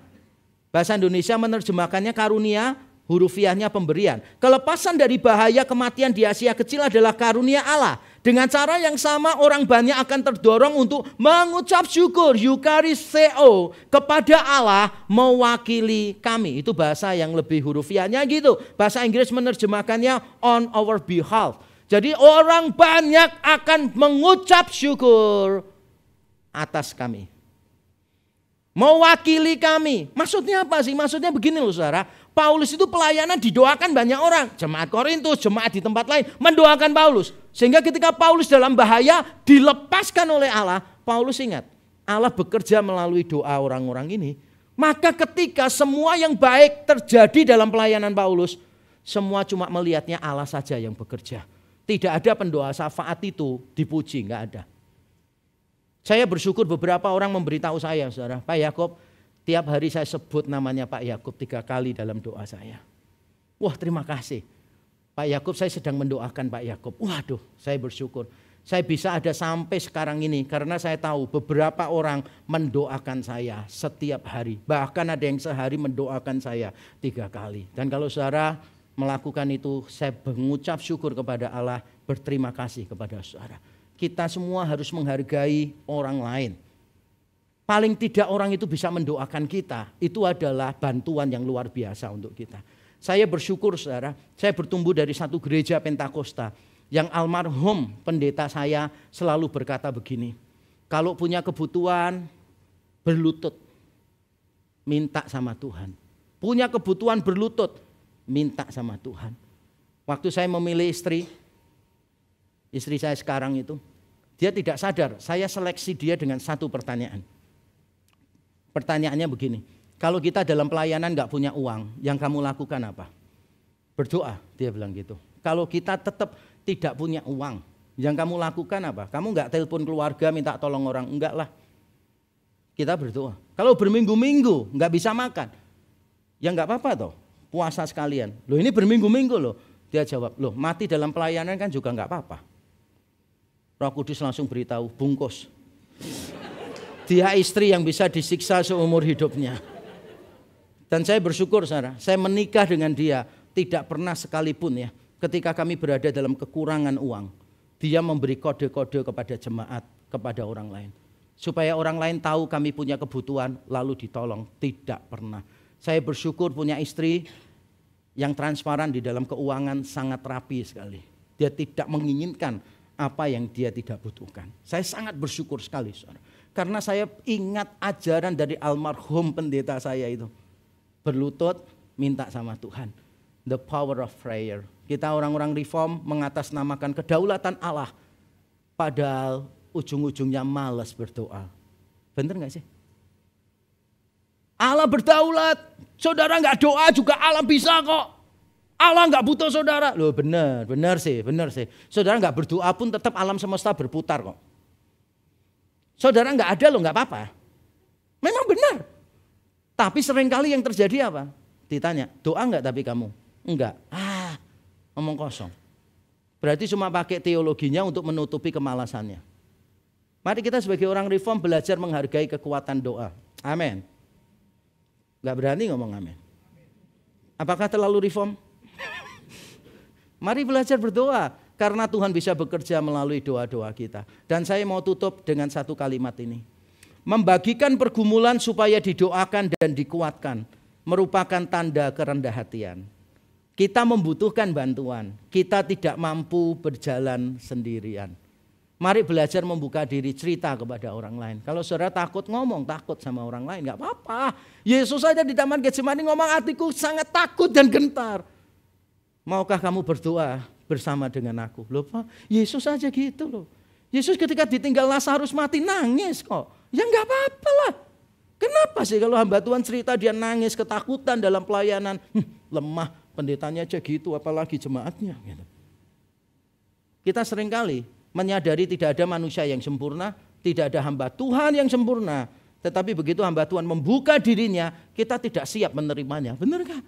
Speaker 4: Bahasa Indonesia menerjemahkannya karunia, hurufiahnya pemberian. Kelepasan dari bahaya kematian di Asia Kecil adalah karunia Allah. Dengan cara yang sama orang banyak akan terdorong untuk mengucap syukur, eukaristeo, kepada Allah mewakili kami. Itu bahasa yang lebih hurufiahnya gitu. Bahasa Inggris menerjemahkannya on our behalf. Jadi orang banyak akan mengucap syukur atas kami. Mewakili kami. Maksudnya apa sih? Maksudnya begini loh saudara. Paulus itu pelayanan didoakan banyak orang. Jemaat Korintus, jemaat di tempat lain mendoakan Paulus. Sehingga ketika Paulus dalam bahaya dilepaskan oleh Allah. Paulus ingat, Allah bekerja melalui doa orang-orang ini. Maka ketika semua yang baik terjadi dalam pelayanan Paulus. Semua cuma melihatnya Allah saja yang bekerja. Tidak ada pendoa syafaat itu dipuji, enggak ada. Saya bersyukur beberapa orang memberitahu saya, saudara, Pak Yakub, tiap hari saya sebut namanya Pak Yakub 3 kali dalam doa saya. Wah terima kasih. Pak Yakub, saya sedang mendoakan Pak Yakub. Waduh, saya bersyukur. Saya bisa ada sampai sekarang ini karena saya tahu beberapa orang mendoakan saya setiap hari. Bahkan ada yang sehari mendoakan saya 3 kali. Dan kalau saudara melakukan itu, saya mengucap syukur kepada Allah, berterima kasih kepada saudara. Kita semua harus menghargai orang lain. Paling tidak orang itu bisa mendoakan kita. Itu adalah bantuan yang luar biasa untuk kita. Saya bersyukur saudara, saya bertumbuh dari satu gereja Pentakosta. Yang almarhum pendeta saya selalu berkata begini. Kalau punya kebutuhan, berlutut. Minta sama Tuhan. Punya kebutuhan berlutut, minta sama Tuhan. Waktu saya memilih istri saya sekarang itu, dia tidak sadar, saya seleksi dia dengan satu pertanyaan. Pertanyaannya begini, kalau kita dalam pelayanan gak punya uang, yang kamu lakukan apa? Berdoa, dia bilang gitu. Kalau kita tetap tidak punya uang, yang kamu lakukan apa? Kamu gak telepon keluarga minta tolong orang, enggak lah. Kita berdoa. Kalau berminggu-minggu gak bisa makan, ya gak apa-apa toh, puasa sekalian. Loh ini berminggu-minggu loh. Dia jawab, loh mati dalam pelayanan kan juga gak apa-apa. Roh Kudus langsung beritahu, bungkus. Dia istri yang bisa disiksa seumur hidupnya. Dan saya bersyukur saudara, saya menikah dengan dia tidak pernah sekalipun ya, ketika kami berada dalam kekurangan uang, dia memberi kode-kode kepada jemaat, kepada orang lain. Supaya orang lain tahu kami punya kebutuhan lalu ditolong, tidak pernah. Saya bersyukur punya istri yang transparan di dalam keuangan, sangat rapi sekali. Dia tidak menginginkan apa yang dia tidak butuhkan. Saya sangat bersyukur sekali saudara. Karena saya ingat ajaran dari almarhum pendeta saya itu. Berlutut, minta sama Tuhan. The power of prayer. Kita orang-orang reform mengatasnamakan kedaulatan Allah. Padahal ujung-ujungnya malas berdoa. Bener gak sih? Allah berdaulat. Saudara gak doa juga Allah bisa kok. Allah gak butuh saudara. Loh benar sih. Saudara gak berdoa pun tetap alam semesta berputar kok. Saudara nggak ada loh, nggak apa-apa. Memang benar. Tapi seringkali yang terjadi apa? Ditanya, doa nggak tapi kamu? Enggak. Ngomong kosong. Berarti cuma pakai teologinya untuk menutupi kemalasannya. Mari kita sebagai orang reform belajar menghargai kekuatan doa. Amin. Nggak berani ngomong amin. Apakah terlalu reform? Mari belajar berdoa. Karena Tuhan bisa bekerja melalui doa-doa kita. Dan saya mau tutup dengan satu kalimat ini. Membagikan pergumulan supaya didoakan dan dikuatkan merupakan tanda kerendah hatian. Kita membutuhkan bantuan. Kita tidak mampu berjalan sendirian. Mari belajar membuka diri, cerita kepada orang lain. Kalau saudara takut ngomong, takut sama orang lain, gak apa-apa. Yesus saja di Taman Getsemani ngomong, hatiku sangat takut dan gentar. Maukah kamu berdoa bersama dengan aku? Loh Pak, Yesus aja gitu loh. Yesus ketika ditinggal Lazarus mati nangis kok. Ya nggak apa-apa lah. Kenapa sih kalau hamba Tuhan cerita dia nangis ketakutan dalam pelayanan? Lemah, pendetanya aja gitu apalagi jemaatnya. Gitu. Kita seringkali menyadari tidak ada manusia yang sempurna, tidak ada hamba Tuhan yang sempurna. Tetapi begitu hamba Tuhan membuka dirinya, kita tidak siap menerimanya. Benar gak?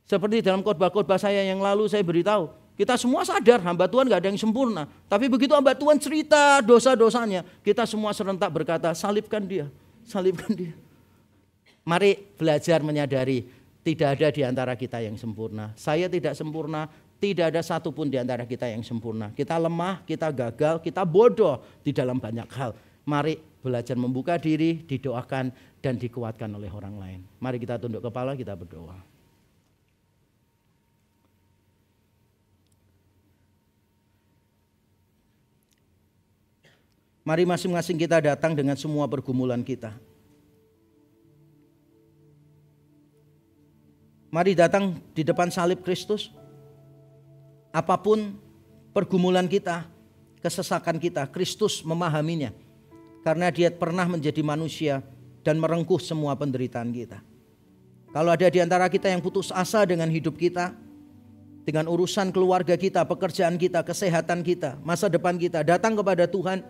Speaker 4: Seperti dalam khotbah-khotbah saya yang lalu saya beritahu, kita semua sadar hamba Tuhan gak ada yang sempurna. Tapi begitu hamba Tuhan cerita dosa-dosanya, kita semua serentak berkata, salibkan dia, salibkan dia. Mari belajar menyadari, tidak ada di antara kita yang sempurna. Saya tidak sempurna, tidak ada satupun di antara kita yang sempurna. Kita lemah, kita gagal, kita bodoh di dalam banyak hal. Mari belajar membuka diri, didoakan dan dikuatkan oleh orang lain. Mari kita tunduk kepala, kita berdoa. Mari masing-masing kita datang dengan semua pergumulan kita. Mari datang di depan salib Kristus. Apapun pergumulan kita, kesesakan kita, Kristus memahaminya. Karena dia pernah menjadi manusia dan merengkuh semua penderitaan kita. Kalau ada di antara kita yang putus asa dengan hidup kita, dengan urusan keluarga kita, pekerjaan kita, kesehatan kita, masa depan kita, datang kepada Tuhan.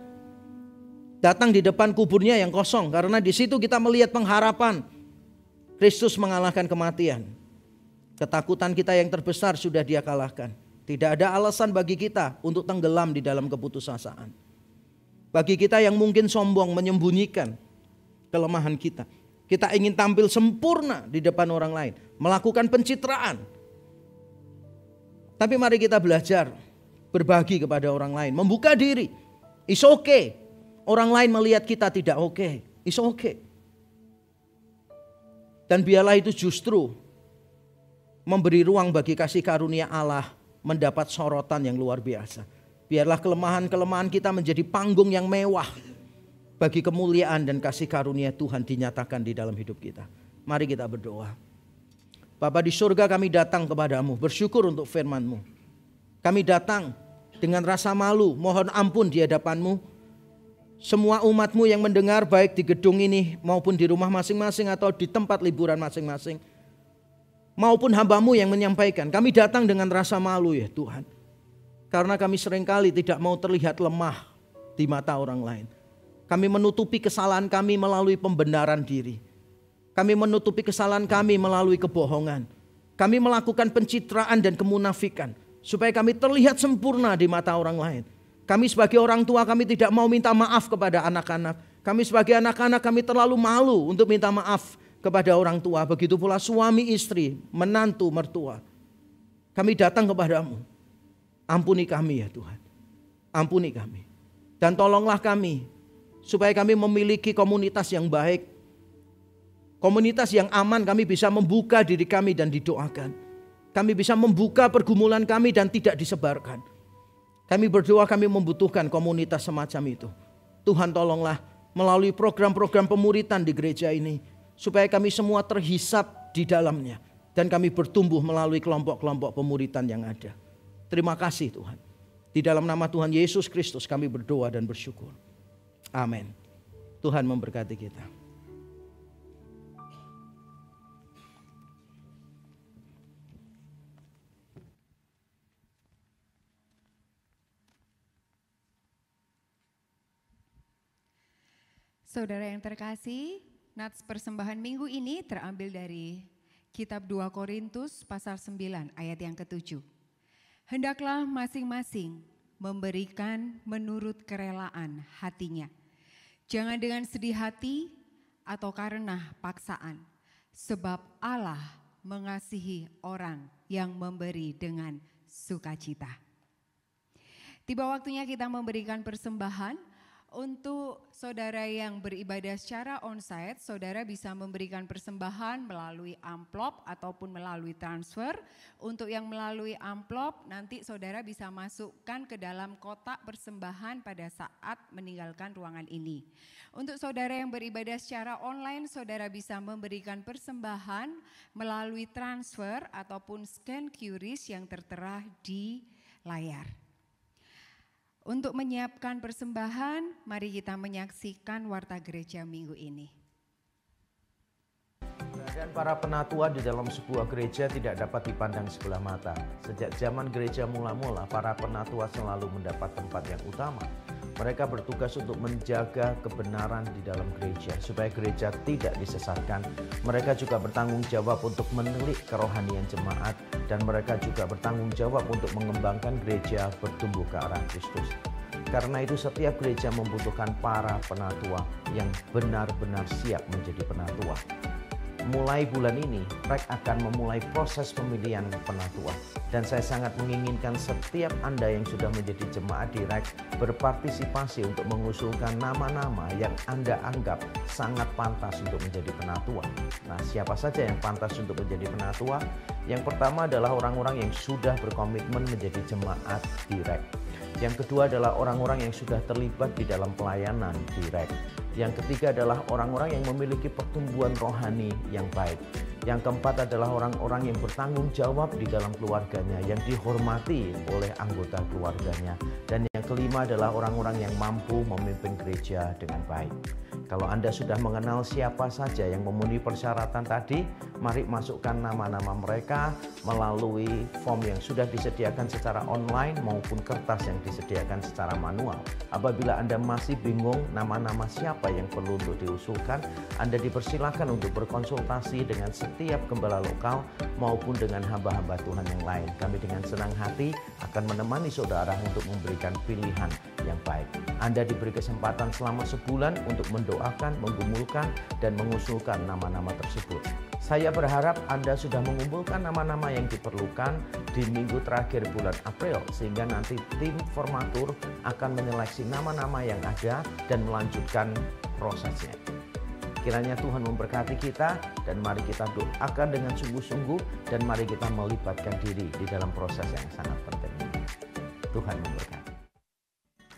Speaker 4: Datang di depan kuburnya yang kosong, karena di situ kita melihat pengharapan. Kristus mengalahkan kematian. Ketakutan kita yang terbesar sudah dia kalahkan. Tidak ada alasan bagi kita untuk tenggelam di dalam keputusasaan. Bagi kita yang mungkin sombong menyembunyikan kelemahan kita. Kita ingin tampil sempurna di depan orang lain. Melakukan pencitraan. Tapi mari kita belajar berbagi kepada orang lain. Membuka diri. It's okay. Orang lain melihat kita tidak oke. It's okay. Dan biarlah itu justru memberi ruang bagi kasih karunia Allah mendapat sorotan yang luar biasa. Biarlah kelemahan-kelemahan kita menjadi panggung yang mewah bagi kemuliaan dan kasih karunia Tuhan dinyatakan di dalam hidup kita. Mari kita berdoa. Bapa di surga, kami datang kepadamu bersyukur untuk firman-Mu. Kami datang dengan rasa malu, mohon ampun di hadapan-Mu. semua umat-Mu yang mendengar baik di gedung ini maupun di rumah masing-masing atau di tempat liburan masing-masing. Maupun hamba-Mu yang menyampaikan. Kami datang dengan rasa malu ya Tuhan. Karena kami seringkali tidak mau terlihat lemah di mata orang lain. Kami menutupi kesalahan kami melalui pembenaran diri. Kami menutupi kesalahan kami melalui kebohongan. Kami melakukan pencitraan dan kemunafikan. Supaya kami terlihat sempurna di mata orang lain. Kami sebagai orang tua kami tidak mau minta maaf kepada anak-anak. Kami sebagai anak-anak kami terlalu malu untuk minta maaf kepada orang tua. Begitu pula suami istri, menantu, mertua. Kami datang kepadamu. Ampuni kami ya Tuhan. Ampuni kami. Dan tolonglah kami. Supaya kami memiliki komunitas yang baik. Komunitas yang aman, kami bisa membuka diri kami dan didoakan. Kami bisa membuka pergumulan kami dan tidak disebarkan. Kami berdoa kami membutuhkan komunitas semacam itu. Tuhan tolonglah melalui program-program pemuritan di gereja ini. Supaya kami semua terhisap di dalamnya. Dan kami bertumbuh melalui kelompok-kelompok pemuritan yang ada. Terima kasih Tuhan. Di dalam nama Tuhan Yesus Kristus kami berdoa dan bersyukur. Amin. Tuhan memberkati kita.
Speaker 3: Saudara yang terkasih, nats persembahan minggu ini terambil dari kitab 2 Korintus pasal 9 ayat yang ke-7. Hendaklah masing-masing memberikan menurut kerelaan hatinya. Jangan dengan sedih hati atau karena paksaan, sebab Allah mengasihi orang yang memberi dengan sukacita. Tiba waktunya kita memberikan persembahan. Untuk saudara yang beribadah secara onsite, saudara bisa memberikan persembahan melalui amplop ataupun melalui transfer. Untuk yang melalui amplop, nanti saudara bisa masukkan ke dalam kotak persembahan pada saat meninggalkan ruangan ini. Untuk saudara yang beribadah secara online, saudara bisa memberikan persembahan melalui transfer ataupun scan QRIS yang tertera di layar. Untuk menyiapkan persembahan, mari kita menyaksikan Warta Gereja minggu ini.
Speaker 5: Dan para penatua di dalam sebuah gereja tidak dapat dipandang sebelah mata. Sejak zaman gereja mula-mula, para penatua selalu mendapat tempat yang utama. Mereka bertugas untuk menjaga kebenaran di dalam gereja, supaya gereja tidak disesatkan. Mereka juga bertanggung jawab untuk menilik kerohanian jemaat, dan mereka juga bertanggung jawab untuk mengembangkan gereja bertumbuh ke arah Kristus. Karena itu setiap gereja membutuhkan para penatua yang benar-benar siap menjadi penatua. Mulai bulan ini, REK akan memulai proses pemilihan penatua. Dan saya sangat menginginkan setiap Anda yang sudah menjadi jemaat di REK berpartisipasi untuk mengusulkan nama-nama yang Anda anggap sangat pantas untuk menjadi penatua. Nah, siapa saja yang pantas untuk menjadi penatua? Yang pertama adalah orang-orang yang sudah berkomitmen menjadi jemaat di REK. Yang kedua adalah orang-orang yang sudah terlibat di dalam pelayanan di REK. Yang ketiga adalah orang-orang yang memiliki pertumbuhan rohani yang baik. Yang keempat adalah orang-orang yang bertanggung jawab di dalam keluarganya, yang dihormati oleh anggota keluarganya. Dan yang kelima adalah orang-orang yang mampu memimpin gereja dengan baik. Kalau Anda sudah mengenal siapa saja yang memenuhi persyaratan tadi, mari masukkan nama-nama mereka melalui form yang sudah disediakan secara online maupun kertas yang disediakan secara manual. Apabila Anda masih bingung nama-nama siapa yang perlu untuk diusulkan, Anda dipersilakan untuk berkonsultasi dengan setiap gembala lokal maupun dengan hamba-hamba Tuhan yang lain. Kami dengan senang hati akan menemani saudara untuk memberikan pilihan yang baik. Anda diberi kesempatan selama sebulan untuk mendoakan, menggumulkan, dan mengusulkan nama-nama tersebut. Saya berharap Anda sudah mengumpulkan nama-nama yang diperlukan di minggu terakhir bulan April, sehingga nanti tim formatur akan menyeleksi nama-nama yang ada dan melanjutkan prosesnya. Kiranya Tuhan memberkati kita, dan mari kita doakan dengan sungguh-sungguh, dan mari kita melibatkan diri di dalam proses yang sangat penting ini. Tuhan memberkati.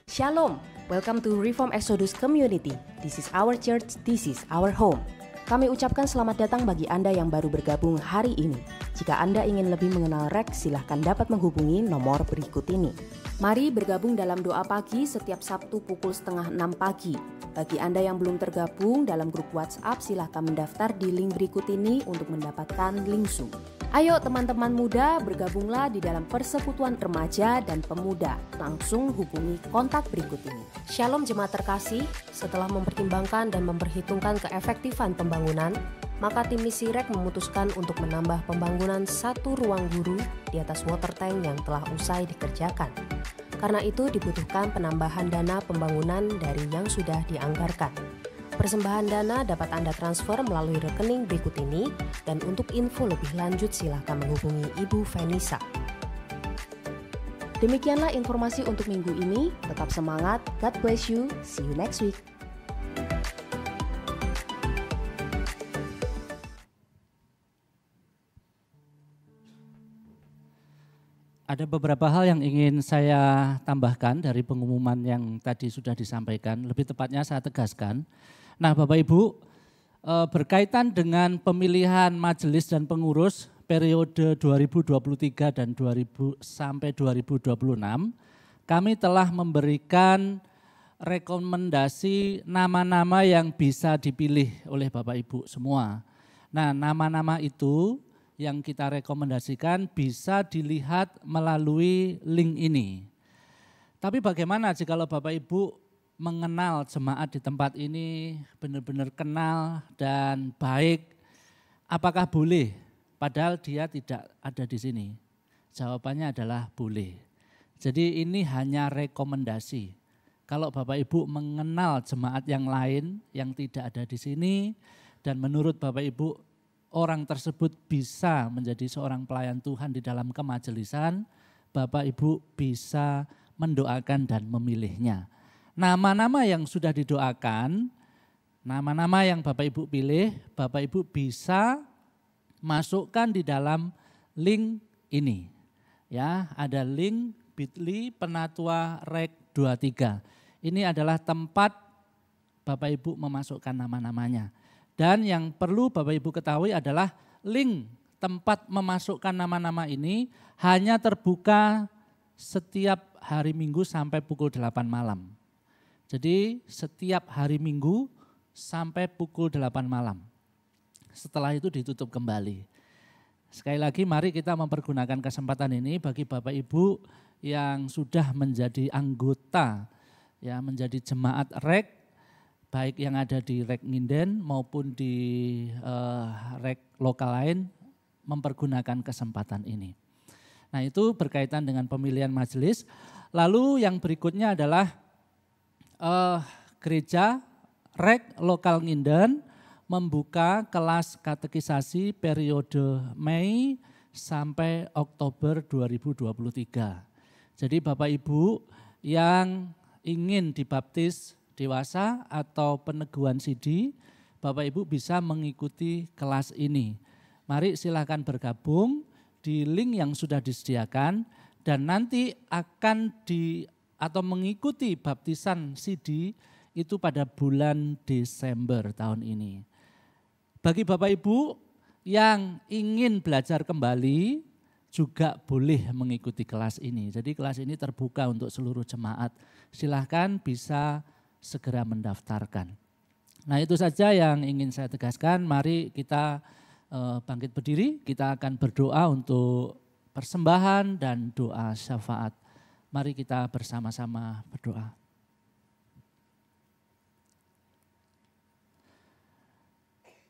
Speaker 6: Shalom, welcome to Reform Exodus Community. This is our church, this is our home. Kami ucapkan selamat datang bagi Anda yang baru bergabung hari ini. Jika Anda ingin lebih mengenal REK, silahkan dapat menghubungi nomor berikut ini. Mari bergabung dalam doa pagi setiap Sabtu pukul 5:30 pagi. Bagi Anda yang belum tergabung dalam grup WhatsApp, silahkan mendaftar di link berikut ini untuk mendapatkan link Zoom. Ayo teman-teman muda, bergabunglah di dalam persekutuan remaja dan pemuda. Langsung hubungi kontak berikut ini. Shalom jemaat terkasih, setelah mempertimbangkan dan memperhitungkan keefektifan pembangunan, maka tim misi REK memutuskan untuk menambah pembangunan 1 ruang guru di atas water tank yang telah usai dikerjakan. Karena itu dibutuhkan penambahan dana pembangunan dari yang sudah dianggarkan. Persembahan dana dapat Anda transfer melalui rekening berikut ini, dan untuk info lebih lanjut silakan menghubungi Ibu Venisa. Demikianlah informasi untuk minggu ini. Tetap semangat, God bless you, see you next week.
Speaker 2: Ada beberapa hal yang ingin saya tambahkan dari pengumuman yang tadi sudah disampaikan, lebih tepatnya saya tegaskan. Nah Bapak Ibu, berkaitan dengan pemilihan majelis dan pengurus periode 2023 dan sampai 2026, kami telah memberikan rekomendasi nama-nama yang bisa dipilih oleh Bapak Ibu semua. Nah nama-nama itu yang kita rekomendasikan bisa dilihat melalui link ini. Tapi bagaimana jika Bapak Ibu mengenal jemaat di tempat ini, benar-benar kenal dan baik, apakah boleh? Padahal dia tidak ada di sini. Jawabannya adalah boleh. Jadi ini hanya rekomendasi. Kalau Bapak Ibu mengenal jemaat yang lain yang tidak ada di sini dan menurut Bapak Ibu orang tersebut bisa menjadi seorang pelayan Tuhan di dalam kemajelisan, Bapak Ibu bisa mendoakan dan memilihnya. Nama-nama yang sudah didoakan, nama-nama yang Bapak Ibu pilih, Bapak Ibu bisa masukkan di dalam link ini. Ya, ada link bit.ly Penatua REK 23. Ini adalah tempat Bapak Ibu memasukkan nama-namanya. Dan yang perlu Bapak Ibu ketahui adalah link tempat memasukkan nama-nama ini hanya terbuka setiap hari Minggu sampai pukul 8 malam. Jadi setiap hari Minggu sampai pukul 8 malam. Setelah itu ditutup kembali. Sekali lagi mari kita mempergunakan kesempatan ini bagi Bapak Ibu yang sudah menjadi anggota, ya menjadi jemaat REK, baik yang ada di REK Nginden maupun di REK lokal lain, mempergunakan kesempatan ini. Nah itu berkaitan dengan pemilihan majelis. Lalu yang berikutnya adalah gereja REK lokal Nginden membuka kelas katekisasi periode Mei sampai Oktober 2023. Jadi Bapak Ibu yang ingin dibaptis dewasa atau peneguhan sidi, Bapak Ibu bisa mengikuti kelas ini. Mari silakan bergabung di link yang sudah disediakan dan nanti akan atau mengikuti baptisan sidi itu pada bulan Desember tahun ini. Bagi Bapak Ibu yang ingin belajar kembali juga boleh mengikuti kelas ini. Jadi kelas ini terbuka untuk seluruh jemaat. Silahkan bisa segera mendaftarkan. Nah itu saja yang ingin saya tegaskan. Mari kita bangkit berdiri, kita akan berdoa untuk persembahan dan doa syafaat. Mari kita bersama-sama berdoa.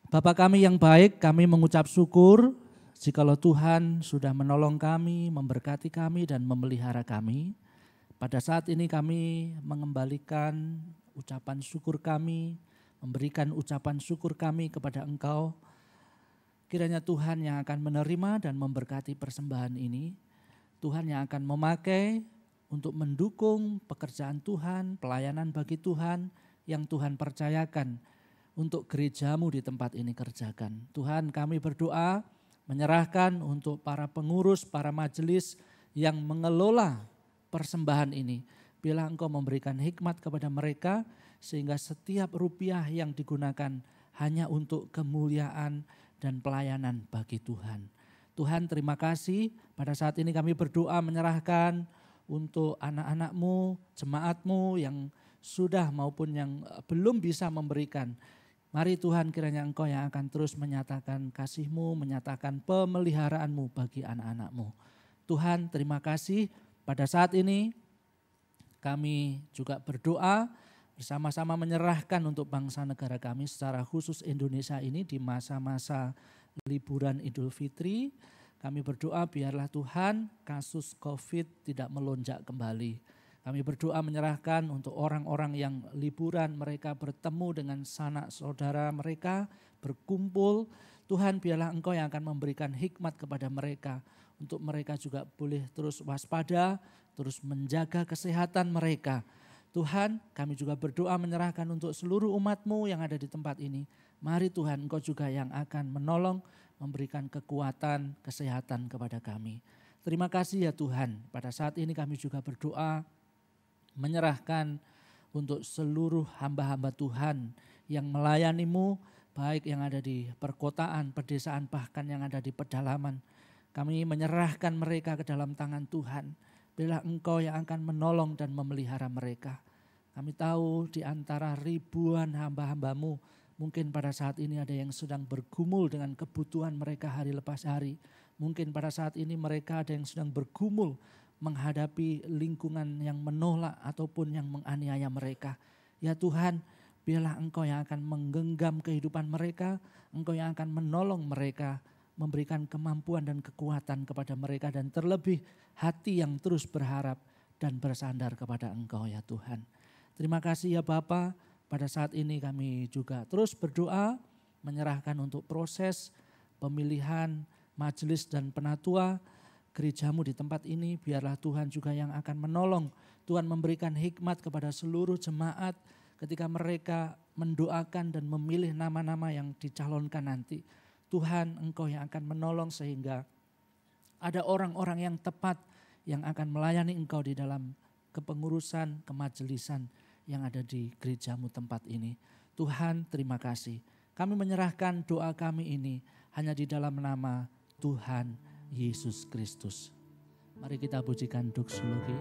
Speaker 2: Bapa kami yang baik, kami mengucap syukur jikalau Tuhan sudah menolong kami, memberkati kami dan memelihara kami. Pada saat ini kami mengembalikan ucapan syukur kami, memberikan ucapan syukur kami kepada Engkau. Kiranya Tuhan yang akan menerima dan memberkati persembahan ini, Tuhan yang akan memakai untuk mendukung pekerjaan Tuhan, pelayanan bagi Tuhan yang Tuhan percayakan untuk gerejamu di tempat ini kerjakan. Tuhan kami berdoa menyerahkan untuk para pengurus, para majelis yang mengelola persembahan ini. Bila Engkau memberikan hikmat kepada mereka sehingga setiap rupiah yang digunakan hanya untuk kemuliaan dan pelayanan bagi Tuhan. Tuhan, terima kasih pada saat ini kami berdoa menyerahkan untuk anak-anak-Mu, jemaat-Mu yang sudah maupun yang belum bisa memberikan. Mari Tuhan, kiranya Engkau yang akan terus menyatakan kasih-Mu, menyatakan pemeliharaanmu bagi anak-anak-Mu. Tuhan, terima kasih pada saat ini kami juga berdoa bersama-sama menyerahkan untuk bangsa negara kami secara khusus Indonesia ini di masa-masa liburan Idul Fitri. Kami berdoa biarlah Tuhan kasus COVID tidak melonjak kembali. Kami berdoa menyerahkan untuk orang-orang yang liburan, mereka bertemu dengan sanak saudara mereka, berkumpul. Tuhan, biarlah Engkau yang akan memberikan hikmat kepada mereka, untuk mereka juga boleh terus waspada, terus menjaga kesehatan mereka. Tuhan, kami juga berdoa menyerahkan untuk seluruh umat-Mu yang ada di tempat ini. Mari Tuhan, Engkau juga yang akan menolong, memberikan kekuatan, kesehatan kepada kami. Terima kasih ya Tuhan, pada saat ini kami juga berdoa menyerahkan untuk seluruh hamba-hamba Tuhan yang melayani-Mu, baik yang ada di perkotaan, pedesaan, bahkan yang ada di pedalaman. Kami menyerahkan mereka ke dalam tangan Tuhan. Biarlah Engkau yang akan menolong dan memelihara mereka. Kami tahu di antara ribuan hamba-hamba-Mu, mungkin pada saat ini ada yang sedang bergumul dengan kebutuhan mereka hari lepas hari. Mungkin pada saat ini mereka ada yang sedang bergumul menghadapi lingkungan yang menolak ataupun yang menganiaya mereka. Ya Tuhan, biarlah Engkau yang akan menggenggam kehidupan mereka, Engkau yang akan menolong mereka, memberikan kemampuan dan kekuatan kepada mereka, dan terlebih hati yang terus berharap dan bersandar kepada Engkau ya Tuhan. Terima kasih ya Bapa, pada saat ini kami juga terus berdoa menyerahkan untuk proses pemilihan majelis dan penatua gereja-Mu di tempat ini. Biarlah Tuhan juga yang akan menolong, Tuhan memberikan hikmat kepada seluruh jemaat ketika mereka mendoakan dan memilih nama-nama yang dicalonkan nanti. Tuhan, Engkau yang akan menolong sehingga ada orang-orang yang tepat yang akan melayani Engkau di dalam kepengurusan, kemajelisan yang ada di gereja-Mu tempat ini. Tuhan, terima kasih. Kami menyerahkan doa kami ini hanya di dalam nama Tuhan Yesus Kristus. Mari kita pujikan doksologi.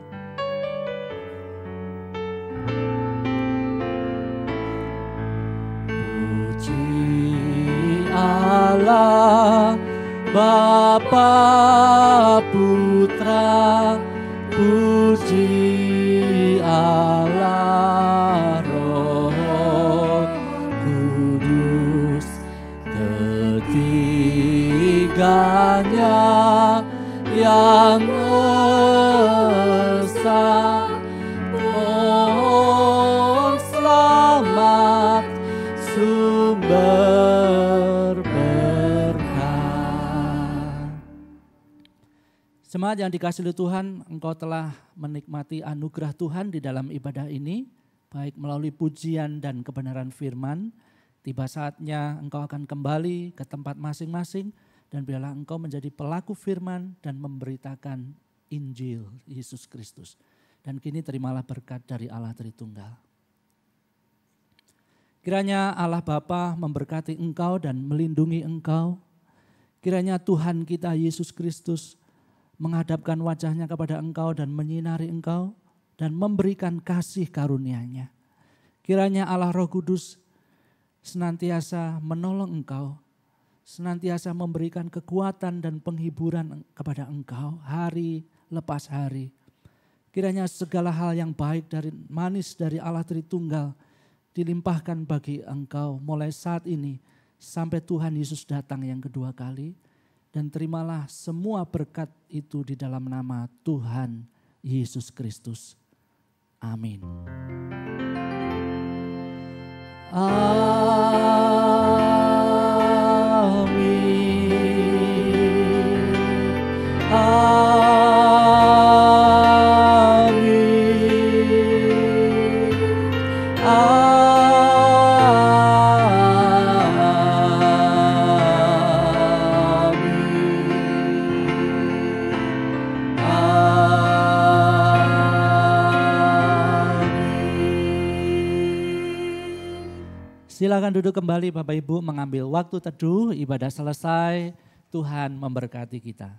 Speaker 2: Allah, Bapa, Putra, puji Allah, Roh Kudus, ketiganya yang esa. Mohon selamat sumber berkah. Jemaat yang dikasihi Tuhan, engkau telah menikmati anugerah Tuhan di dalam ibadah ini, baik melalui pujian dan kebenaran firman. Tiba saatnya engkau akan kembali ke tempat masing-masing, dan biarlah engkau menjadi pelaku firman dan memberitakan Injil Yesus Kristus. Dan kini terimalah berkat dari Allah Tritunggal. Kiranya Allah Bapa memberkati engkau dan melindungi engkau. Kiranya Tuhan kita Yesus Kristus menghadapkan wajahnya kepada engkau dan menyinari engkau dan memberikan kasih karunia-Nya. Kiranya Allah Roh Kudus senantiasa menolong engkau, senantiasa memberikan kekuatan dan penghiburan kepada engkau hari lepas hari. Kiranya segala hal yang baik dari manis dari Allah Tritunggal dilimpahkan bagi engkau mulai saat ini sampai Tuhan Yesus datang yang kedua kali. Dan terimalah semua berkat itu di dalam nama Tuhan Yesus Kristus. Amin. silakan duduk kembali Bapak Ibu, mengambil waktu teduh, ibadah selesai, Tuhan memberkati kita.